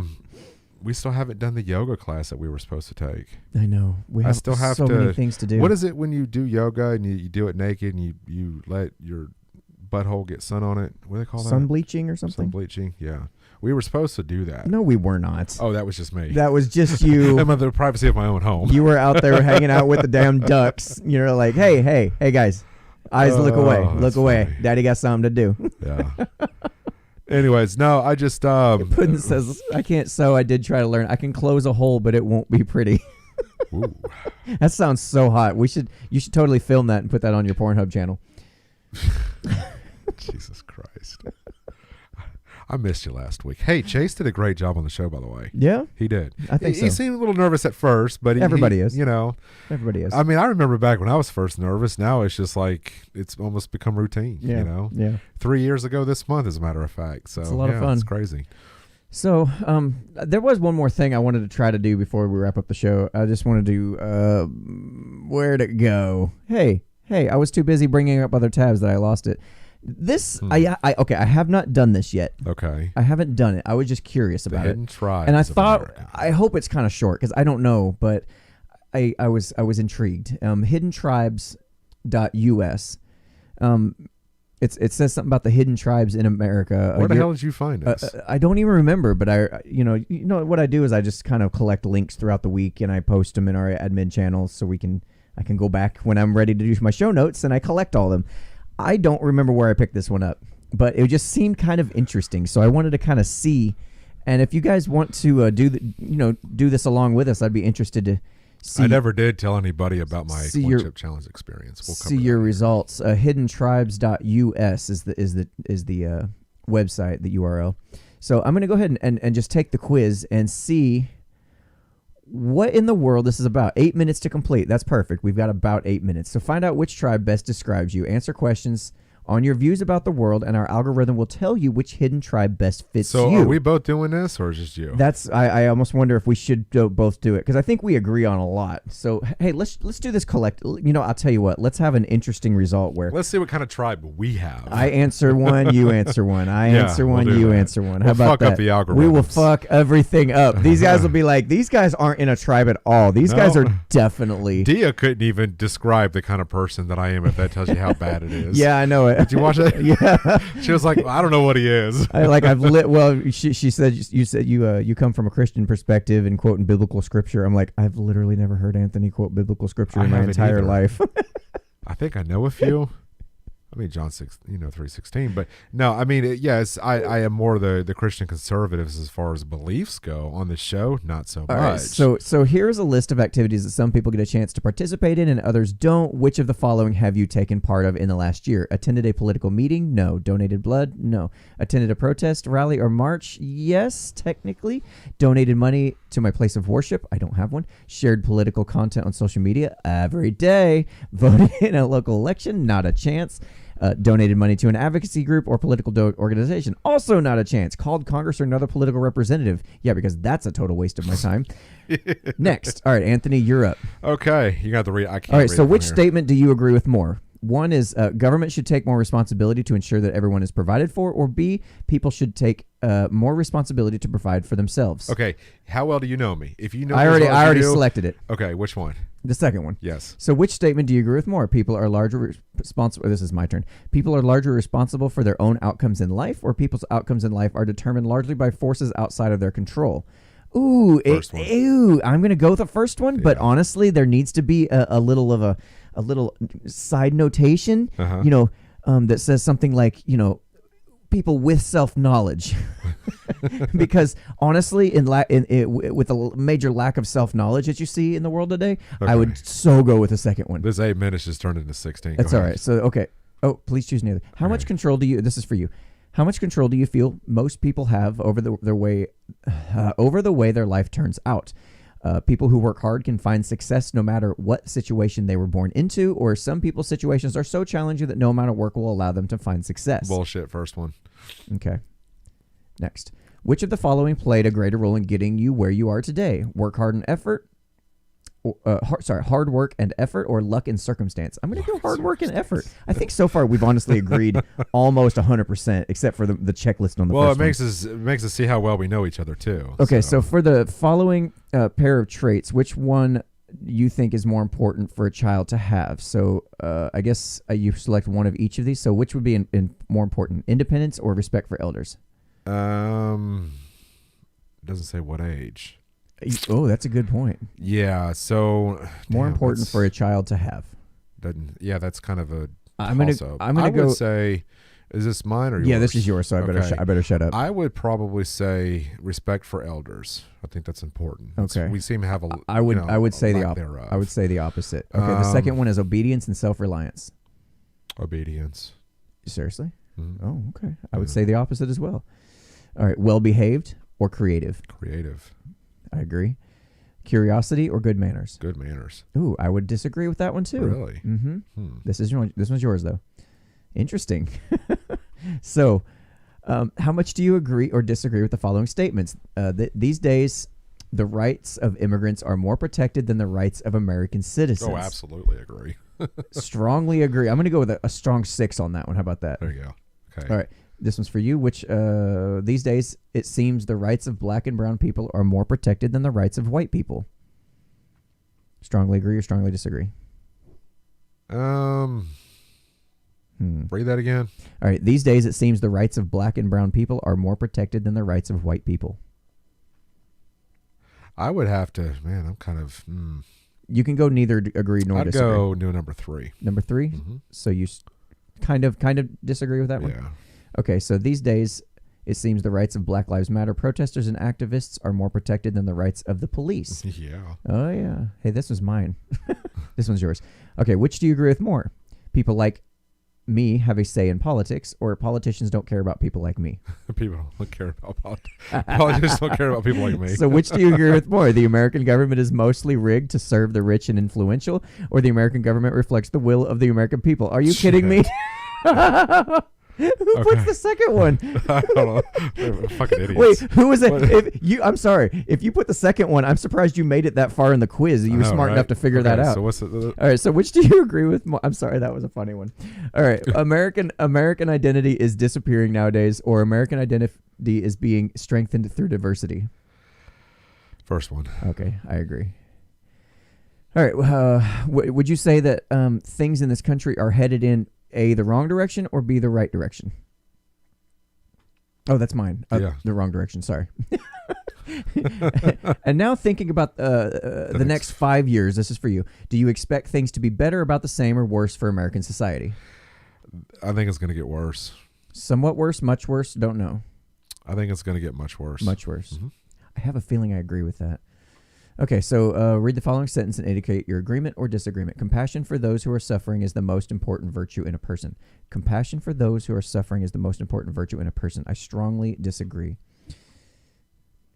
We still haven't done the yoga class that we were supposed to take. I know. I still have so many things to do. What is it when you do yoga and you do it naked and you let your butthole get sun on it? What do they call that? Sun bleaching or something? Sun bleaching, yeah. We were supposed to do that. No, we were not. Oh, that was just me. That was just you. I'm in the privacy of my own home. You were out there hanging out with the damn ducks. You're like, hey, guys. Eyes look away. Look away. Funny. Daddy got something to do. Yeah. Anyways, no, I just Puddin says, I can't sew. I did try to learn. I can close a hole, but it won't be pretty. Ooh. That sounds so hot. You should totally film that and put that on your Pornhub channel. Jesus Christ. I missed you last week. Hey, Chase did a great job on the show, by the way. Yeah? He did. I think so. He seemed a little nervous at first, but everybody is. You know. Everybody is. I mean, I remember back when I was first nervous. Now it's just like, it's almost become routine, yeah. you know? Yeah. 3 years ago this month, as a matter of fact. So, it's a lot of fun. It's crazy. So, there was one more thing I wanted to try to do before we wrap up the show. I just wanted to, where'd it go? Hey, I was too busy bringing up other tabs that I lost it. This, I have not done this yet. Okay. I haven't done it. I was just curious about it. Hidden Tribes and I of thought, America. I hope it's kind of short because I don't know, but I was intrigued. Hiddentribes.us. It says something about the hidden tribes in America. Where the hell did you find this? I don't even remember, but you know what I do is I just kind of collect links throughout the week and I post them in our admin channels so I can go back when I'm ready to do my show notes and I collect all of them. I don't remember where I picked this one up, but it just seemed kind of interesting. So I wanted to kind of see, and if you guys want to do this along with us, I'd be interested to see. I never did tell anybody about my one chip challenge experience. We'll see your results. Hiddentribes.us is the website, the URL. So I'm going to go ahead and just take the quiz and see what in the world this is about. 8 minutes to complete. That's perfect. We've got about 8 minutes. So find out which tribe best describes you. Answer questions on your views about the world, and our algorithm will tell you which hidden tribe best fits you. So are we both doing this, or just you? I almost wonder if we should both do it, because I think we agree on a lot. So, hey, let's do this collect. You know, I'll tell you what. Let's have an interesting result where... Let's see what kind of tribe we have. I answer one, you answer one. I answer one, you answer one. How about fuck that? Up the algorithms. We will fuck everything up. These guys will be like, these guys aren't in a tribe at all. These guys are definitely... Dia couldn't even describe the kind of person that I am, if that tells you how bad it is. Yeah, I know it. Did you watch it? Yeah. She was like, I don't know what he is. She said you come from a Christian perspective and quoting biblical scripture. I'm like, I've literally never heard Anthony quote biblical scripture in my entire life. I think I know a few. I mean, John 3:16, but no, I mean, yes, I am more the Christian conservatives as far as beliefs go. On the show, not so much. Right, so here's a list of activities that some people get a chance to participate in and others don't. Which of the following have you taken part of in the last year? Attended a political meeting? No. Donated blood? No. Attended a protest, rally, or march? Yes, technically. Donated money to my place of worship? I don't have one. Shared political content on social media? Every day. Voted in a local election? Not a chance. Donated money to an advocacy group or political organization? Also not a chance. Called Congress or another political representative? Yeah, because that's a total waste of my time. Next. All right, Anthony, you're up. Okay, you got to read. I can't. All right, read so it which from here. statement do you agree with more? One is government should take more responsibility to ensure that everyone is provided for, or B, people should take more responsibility to provide for themselves. Okay, how well do you know me? If you know, I already selected it. Okay, which one? The second one. Yes. So which statement do you agree with more? People are largely responsible. This is my turn. People are largely responsible for their own outcomes in life, or people's outcomes in life are determined largely by forces outside of their control. I'm going to go with the first one, but honestly, there needs to be a little side notation, that says something like, people with self-knowledge. Because honestly, with a major lack of self-knowledge that you see in the world today, I would so go with the second one. This 8 minutes just turned into 16. That's all right. So, okay. Oh, please choose neither. How much control do you, this is for you. How much control do you feel most people have over the way their life turns out? People who work hard can find success no matter what situation they were born into, or some people's situations are so challenging that no amount of work will allow them to find success. Bullshit, first one. Okay. Next. Which of the following played a greater role in getting you where you are today? Hard work and effort, or luck and circumstance? I'm going to go hard work and effort. I think so far we've honestly agreed almost 100%, except for the checklist on the first one. It makes us see how well we know each other too. Okay, so for the following pair of traits, which one you think is more important for a child to have? So I guess you select one of each of these. So which would be in more important, independence or respect for elders? Doesn't say what age. Oh, that's a good point. Yeah, so more important for a child to have. That's kind of a I'm gonna I go. Would say, is this mine or yours? Yeah, this is yours. So I better shut up. I would probably say respect for elders. I think that's important. Okay, we seem to have a. I would say the opposite. I would say the opposite. Okay, the second one is obedience and self-reliance. Obedience. Seriously? Mm-hmm. Oh, okay. I would say the opposite as well. All right, well-behaved or creative? Creative. I agree. Curiosity or good manners? Good manners. Ooh, I would disagree with that one too. Really? Mm-hmm. This one's yours though. Interesting. So, how much do you agree or disagree with the following statements? These days, the rights of immigrants are more protected than the rights of American citizens. Oh, absolutely agree. Strongly agree. I'm going to go with a strong 6 on that one. How about that? There you go. Okay. All right. This one's for you. Which these days it seems the rights of black and brown people are more protected than the rights of white people. Strongly agree or strongly disagree? Read that again. All right. These days it seems the rights of black and brown people are more protected than the rights of white people. I would have to. Man, I'm kind of. You can go neither agree nor disagree. I'd go to number 3. Number 3. Mm-hmm. So you kind of disagree with that one. Yeah. Okay, so these days, it seems the rights of Black Lives Matter protesters and activists are more protected than the rights of the police. Yeah. Oh, yeah. Hey, this was mine. This one's yours. Okay, which do you agree with more? People like me have a say in politics, or politicians don't care about people like me? People don't care about politics. Politicians don't care about people like me. So which do you agree with more? The American government is mostly rigged to serve the rich and influential, or the American government reflects the will of the American people? Are you kidding me? Who puts the second one? I don't know. They're fucking idiots. Wait, who was it? I'm sorry. If you put the second one, I'm surprised you made it that far in the quiz. You were smart enough to figure that out. So what's all right. So which do you agree with more? I'm sorry, that was a funny one. All right. American identity is disappearing nowadays, or American identity is being strengthened through diversity? First one. Okay, I agree. All right. Would you say that things in this country are headed in A, the wrong direction, or B, the right direction? Oh, that's mine. Yeah. The wrong direction. Sorry. And now thinking about the next 5 years, this is for you. Do you expect things to be better, about the same, or worse for American society? I think it's going to get worse. Somewhat worse, much worse, don't know. I think it's going to get much worse. Much worse. Mm-hmm. I have a feeling I agree with that. Okay, so read the following sentence and indicate your agreement or disagreement. Compassion for those who are suffering is the most important virtue in a person. Compassion for those who are suffering is the most important virtue in a person. I strongly disagree.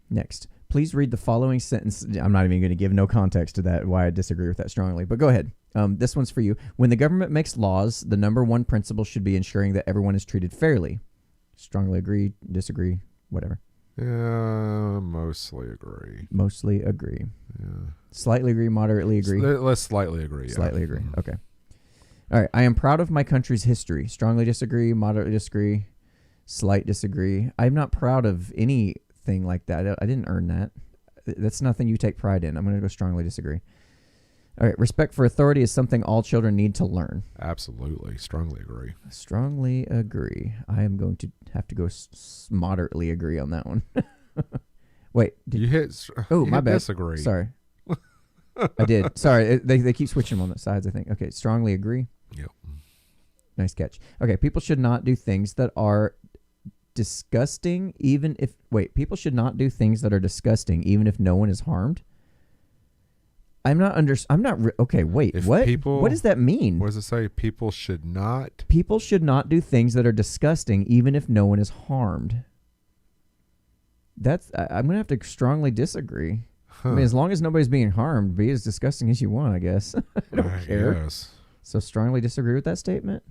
Next, please read the following sentence. I'm not even going to give no context to that, why I disagree with that strongly, but go ahead. This one's for you. When the government makes laws, the number one principle should be ensuring that everyone is treated fairly. Strongly agree, disagree, whatever. Yeah, mostly agree. Mostly agree. Yeah. Slightly agree, moderately agree. Let's slightly agree. Yeah. Slightly agree. Mm-hmm. Okay. All right. I am proud of my country's history. Strongly disagree, moderately disagree, slight disagree. I'm not proud of anything like that. I didn't earn that. That's nothing you take pride in. I'm going to go strongly disagree. All right. Respect for authority is something all children need to learn. Absolutely. Strongly agree. Strongly agree. I am going to have to go moderately agree on that one. Wait. You hit. Oh, my bad. Disagree. Sorry. I did. Sorry. They keep switching them on the sides, I think. Okay. Strongly agree. Yep. Nice catch. Okay. People should not do things that are disgusting even if people should not do things that are disgusting even if no one is harmed. Okay, wait, If what? people- What does that mean? What does it say? People should not. People should not do things that are disgusting even if no one is harmed. I'm going to have to strongly disagree. I mean, as long as nobody's being harmed, be as disgusting as you want, I guess. I don't care. Yes. So strongly disagree with that statement?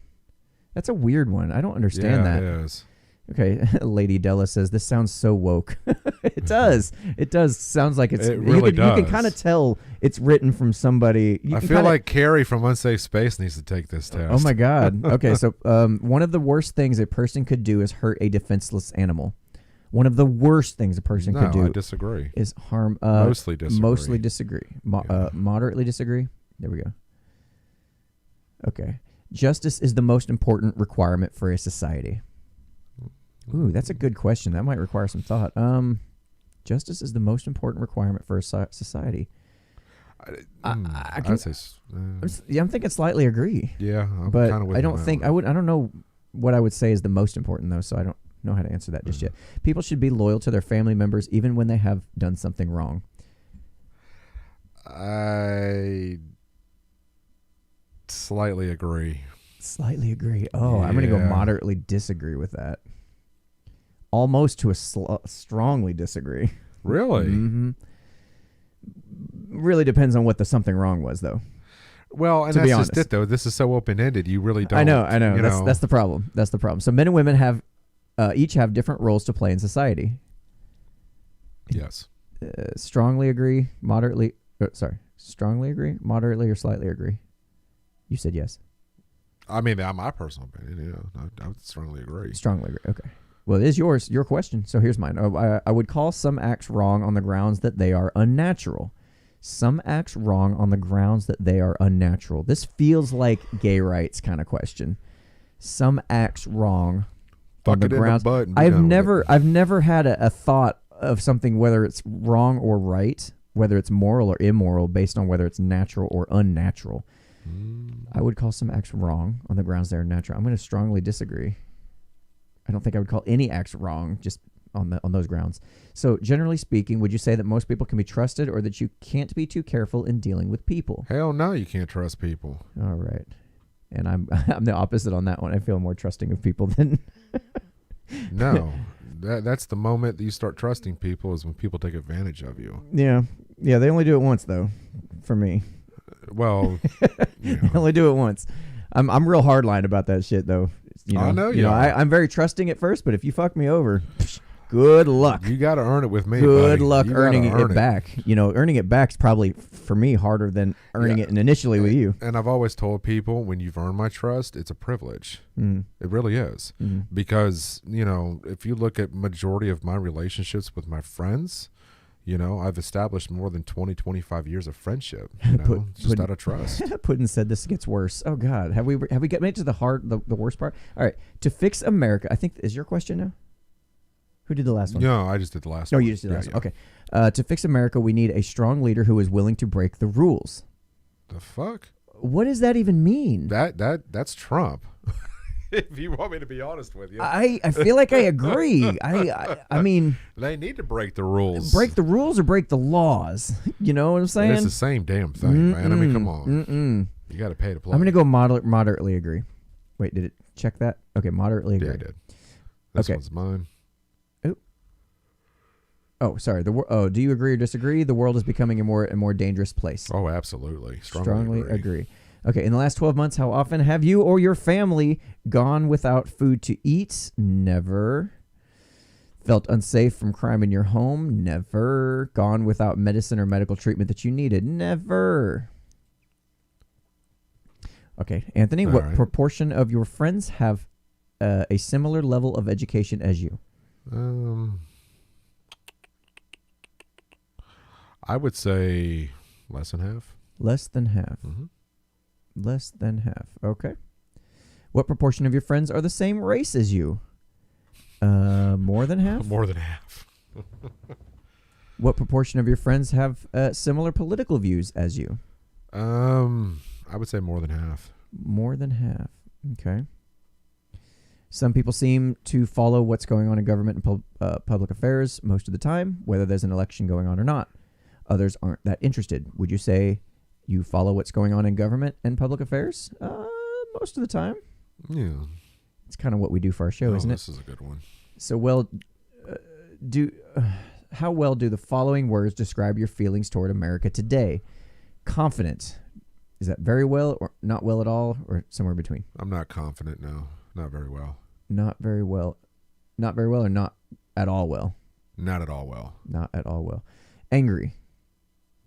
That's a weird one. I don't understand that. It is. Okay, Lady Della says, this sounds so woke. It does. It does. Sounds like it's... It really You does. can kind of tell it's written from somebody... I feel like Carrie from Unsafe Space needs to take this test. Oh, my God. Okay, so one of the worst things a person could do is hurt a defenseless animal. One of the worst things a person could do I disagree. is harm... Mostly disagree. Mostly disagree. Moderately disagree? There we go. Okay. Justice is the most important requirement for a society. Ooh, that's a good question. That might require some thought. Justice is the most important requirement for a society. I'm thinking slightly agree. Yeah, but kind of with I you don't on think that I one. don't know what I would say is the most important though, so I don't know how to answer that just yet. People should be loyal to their family members even when they have done something wrong. I slightly agree. Slightly agree. Oh, I'm going to go Yeah. moderately disagree with that. Almost to a strongly disagree. Really? Mm-hmm. Really depends on what the something wrong was, though. Well, and To be that's just honest. it, though. This is so open-ended. You really don't. I know. you That's the problem. That's the problem. So men and women have each have different roles to play in society. Yes. Strongly agree, moderately. Strongly agree, moderately, or slightly agree. You said yes. I mean, my personal opinion. I would strongly agree. Strongly agree. Okay. Well, it is your question. So here's mine. I would call some acts wrong on the grounds that they are unnatural. Some acts wrong on the grounds that they are unnatural. This feels like gay rights kind of question. Some acts wrong on the grounds. I've never had a thought of something, whether it's wrong or right, whether it's moral or immoral, based on whether it's natural or unnatural. I would call some acts wrong on the grounds they're natural. I'm going to strongly disagree. I don't think I would call any acts wrong just on those grounds. So generally speaking, would you say that most people can be trusted, or that you can't be too careful in dealing with people? Hell no, you can't trust people. All right. And I'm the opposite on that one. I feel more trusting of people than... No. That's the moment that you start trusting people, is when people take advantage of you. Yeah. Yeah, they only do it once, though, for me. Well, They only do it once. I'm real hardline about that shit, though. I know you are. I'm very trusting at first, but if you fuck me over, good luck. You got to earn it with me. Good buddy. luck You earning gotta it back. Earning it back is probably, for me, harder than earning it initially with you. And I've always told people, when you've earned my trust, it's a privilege. It really is. Because, if you look at majority of my relationships with my friends, I've established more than 20, 25 years of friendship, just out of trust. Puddin said this gets worse. Oh, God. Have we made to the worst part? All right. To fix America, I think, is your question now? Who did the last one? No, I just did the last No, one. you just did the last one. Okay. To fix America, we need a strong leader who is willing to break the rules. The fuck? What does that even mean? That's Trump. If you want me to be honest with you. I feel like I agree. I mean, they need to break the rules. break the rules or break the laws. You know what I'm saying? It's the same damn thing, man. I mean, come on. You got to pay to play. I'm going to go moderately agree. Wait, did it check that? Okay, moderately agree. Yeah, I did. This Okay. one's mine. Oh, sorry. Do you agree or disagree? The world is becoming a more dangerous place. Oh, absolutely. Strongly agree. Okay, in the last 12 months, how often have you or your family gone without food to eat? Never. Felt unsafe from crime in your home? Never. Gone without medicine or medical treatment that you needed? Never. Okay, Anthony, All what right. proportion of your friends have a similar level of education as you? I would say less than half. Less than half. Mm-hmm. Less than half. Okay. What proportion of your friends are the same race as you? More than half? More than half. What proportion of your friends have similar political views as you? I would say more than half. More than half. Okay. Some people seem to follow what's going on in government and public affairs most of the time, whether there's an election going on or not. Others aren't that interested. Would you say you follow what's going on in government and public affairs? Most of the time. Yeah. It's kind of what we do for our show, isn't it? This is a good one. So, how well do the following words describe your feelings toward America today? Confident. Is that very well or not well at all, or somewhere between? I'm not confident, no. Not very well. Not very well. Not very well or not at all well? Not at all well. Not at all well. Angry.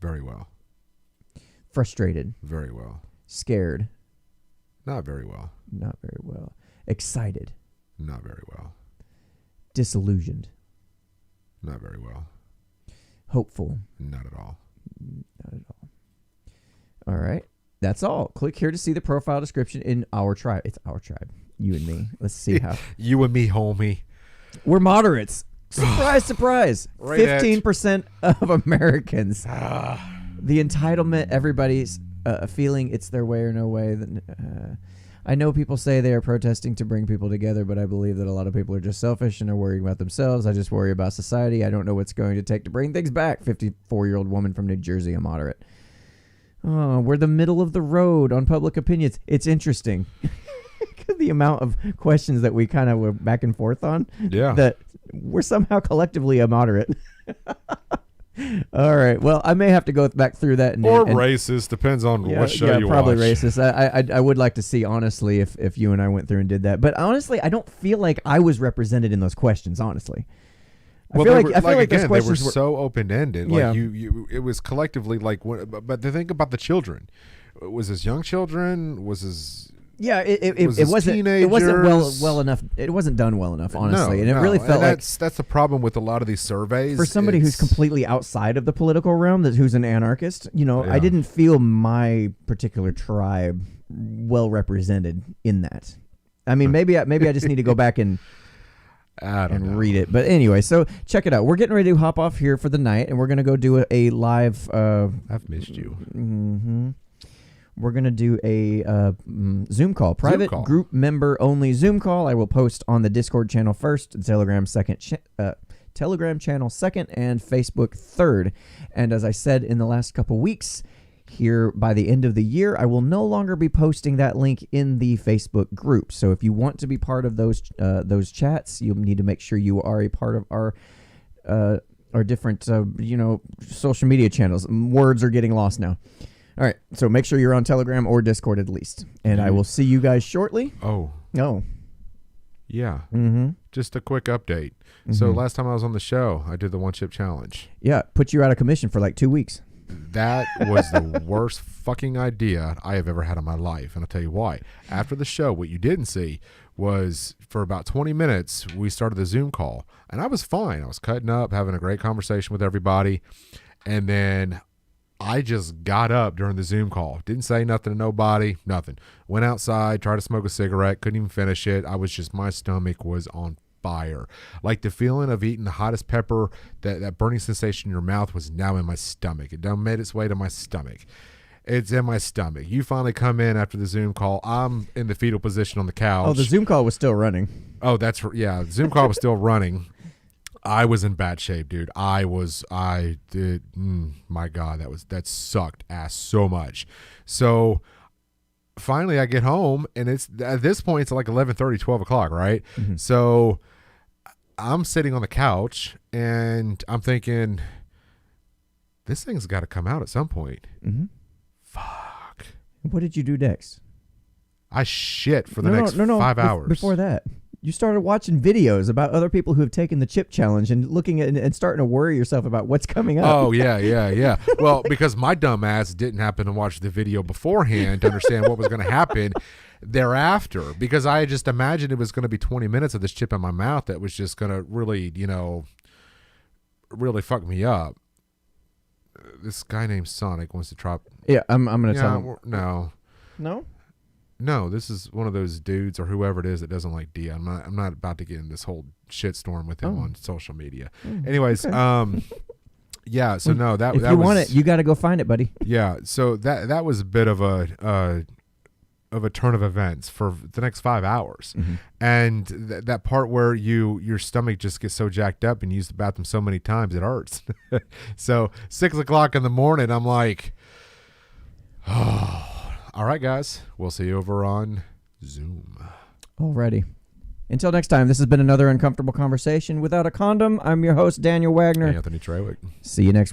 Very well. Frustrated. Very well. Scared. Not very well. Not very well. Excited. Not very well. Disillusioned. Not very well. Hopeful. Not at all. Not at all. All right. That's all. Click here to see the profile description in our tribe. It's our tribe. You and me. Let's see how. You and me, homie. We're moderates. Surprise, surprise. Right at- 15% of Americans. The entitlement, everybody's feeling it's their way or no way. I know people say they are protesting to bring people together, but I believe that a lot of people are just selfish and are worrying about themselves. I just worry about society. I don't know what's going to take to bring things back. 54-year-old woman from New Jersey, a moderate. Oh, we're the middle of the road on public opinions. It's interesting. The amount of questions that we kind of were back and forth on. Yeah. That we're somehow collectively a moderate. All right. Well, I may have to go back through that. And Racist. Depends on what show you probably watch. Racist. I would like to see, honestly, if you and I went through and did that. But honestly, I don't feel like I was represented in those questions, honestly. I feel like again, those they were questions so open-ended. Yeah. Like it was collectively like, but the thing about the children, was this young children? Was this... Yeah, it Was this wasn't teenagers? well enough. It wasn't done well enough, honestly, and No, it really felt like that's the problem with a lot of these surveys. for somebody who's completely outside of the political realm, who's an anarchist. I didn't feel my particular tribe well represented in that. I mean, maybe I just need to go back and read it. But anyway, so check it out. We're getting ready to hop off here for the night, and we're gonna go do a live. I've missed you. Mm-hmm. We're going to do a Zoom call, private group member only Zoom call. I will post on the Discord channel first, the Telegram channel second, and Facebook third. And as I said in the last couple weeks, here by the end of the year, I will no longer be posting that link in the Facebook group. So if you want to be part of those chats, you'll need to make sure you are a part of our different social media channels. Words are getting lost now. All right, so make sure you're on Telegram or Discord at least. And I will see you guys shortly. Oh. Yeah. Mm-hmm. Just a quick update. Mm-hmm. So last time I was on the show, I did the one chip challenge. Yeah, put you out of commission for like 2 weeks. That was the worst fucking idea I have ever had in my life. And I'll tell you why. After the show, what you didn't see was for about 20 minutes, we started the Zoom call. And I was fine. I was cutting up, having a great conversation with everybody. And then I just got up during the Zoom call. Didn't say nothing to nobody, nothing. Went outside, tried to smoke a cigarette, couldn't even finish it. My stomach was on fire. Like the feeling of eating the hottest pepper, that burning sensation in your mouth was now in my stomach. It done made its way to my stomach. It's in my stomach. You finally come in after the Zoom call. I'm in the fetal position on the couch. Oh, the Zoom call was still running. Oh, the Zoom call was still running. I was in bad shape, dude. My God, that sucked ass so much. So finally I get home, and it's at this point, it's like 11:30, 12 o'clock, right? Mm-hmm. So I'm sitting on the couch, and I'm thinking, this thing's got to come out at some point. Mm-hmm. Fuck. What did you do next? I shit for the next 5 hours. Before that. You started watching videos about other people who have taken the chip challenge and looking at and starting to worry yourself about what's coming up. Oh, yeah. Well, because my dumb ass didn't happen to watch the video beforehand to understand what was going to happen thereafter, because I just imagined it was going to be 20 minutes of this chip in my mouth that was just going to really, really fuck me up. This guy named Sonic wants to drop. Yeah, I'm going to tell him. No, this is one of those dudes or whoever it is that doesn't like Dia. I'm not about to get in this whole shitstorm with him on social media. Anyways, okay. Yeah. So no, if you want it, you got to go find it, buddy. Yeah. So that was a bit of a of a turn of events for the next 5 hours. Mm-hmm. And that part where your stomach just gets so jacked up and you use the bathroom so many times it hurts. So 6 o'clock in the morning, I'm like, oh, all right, guys, we'll see you over on Zoom. Alrighty. Until next time, this has been another uncomfortable conversation without a condom. I'm your host, Daniel Wagner. Anthony Trawick. See you next week.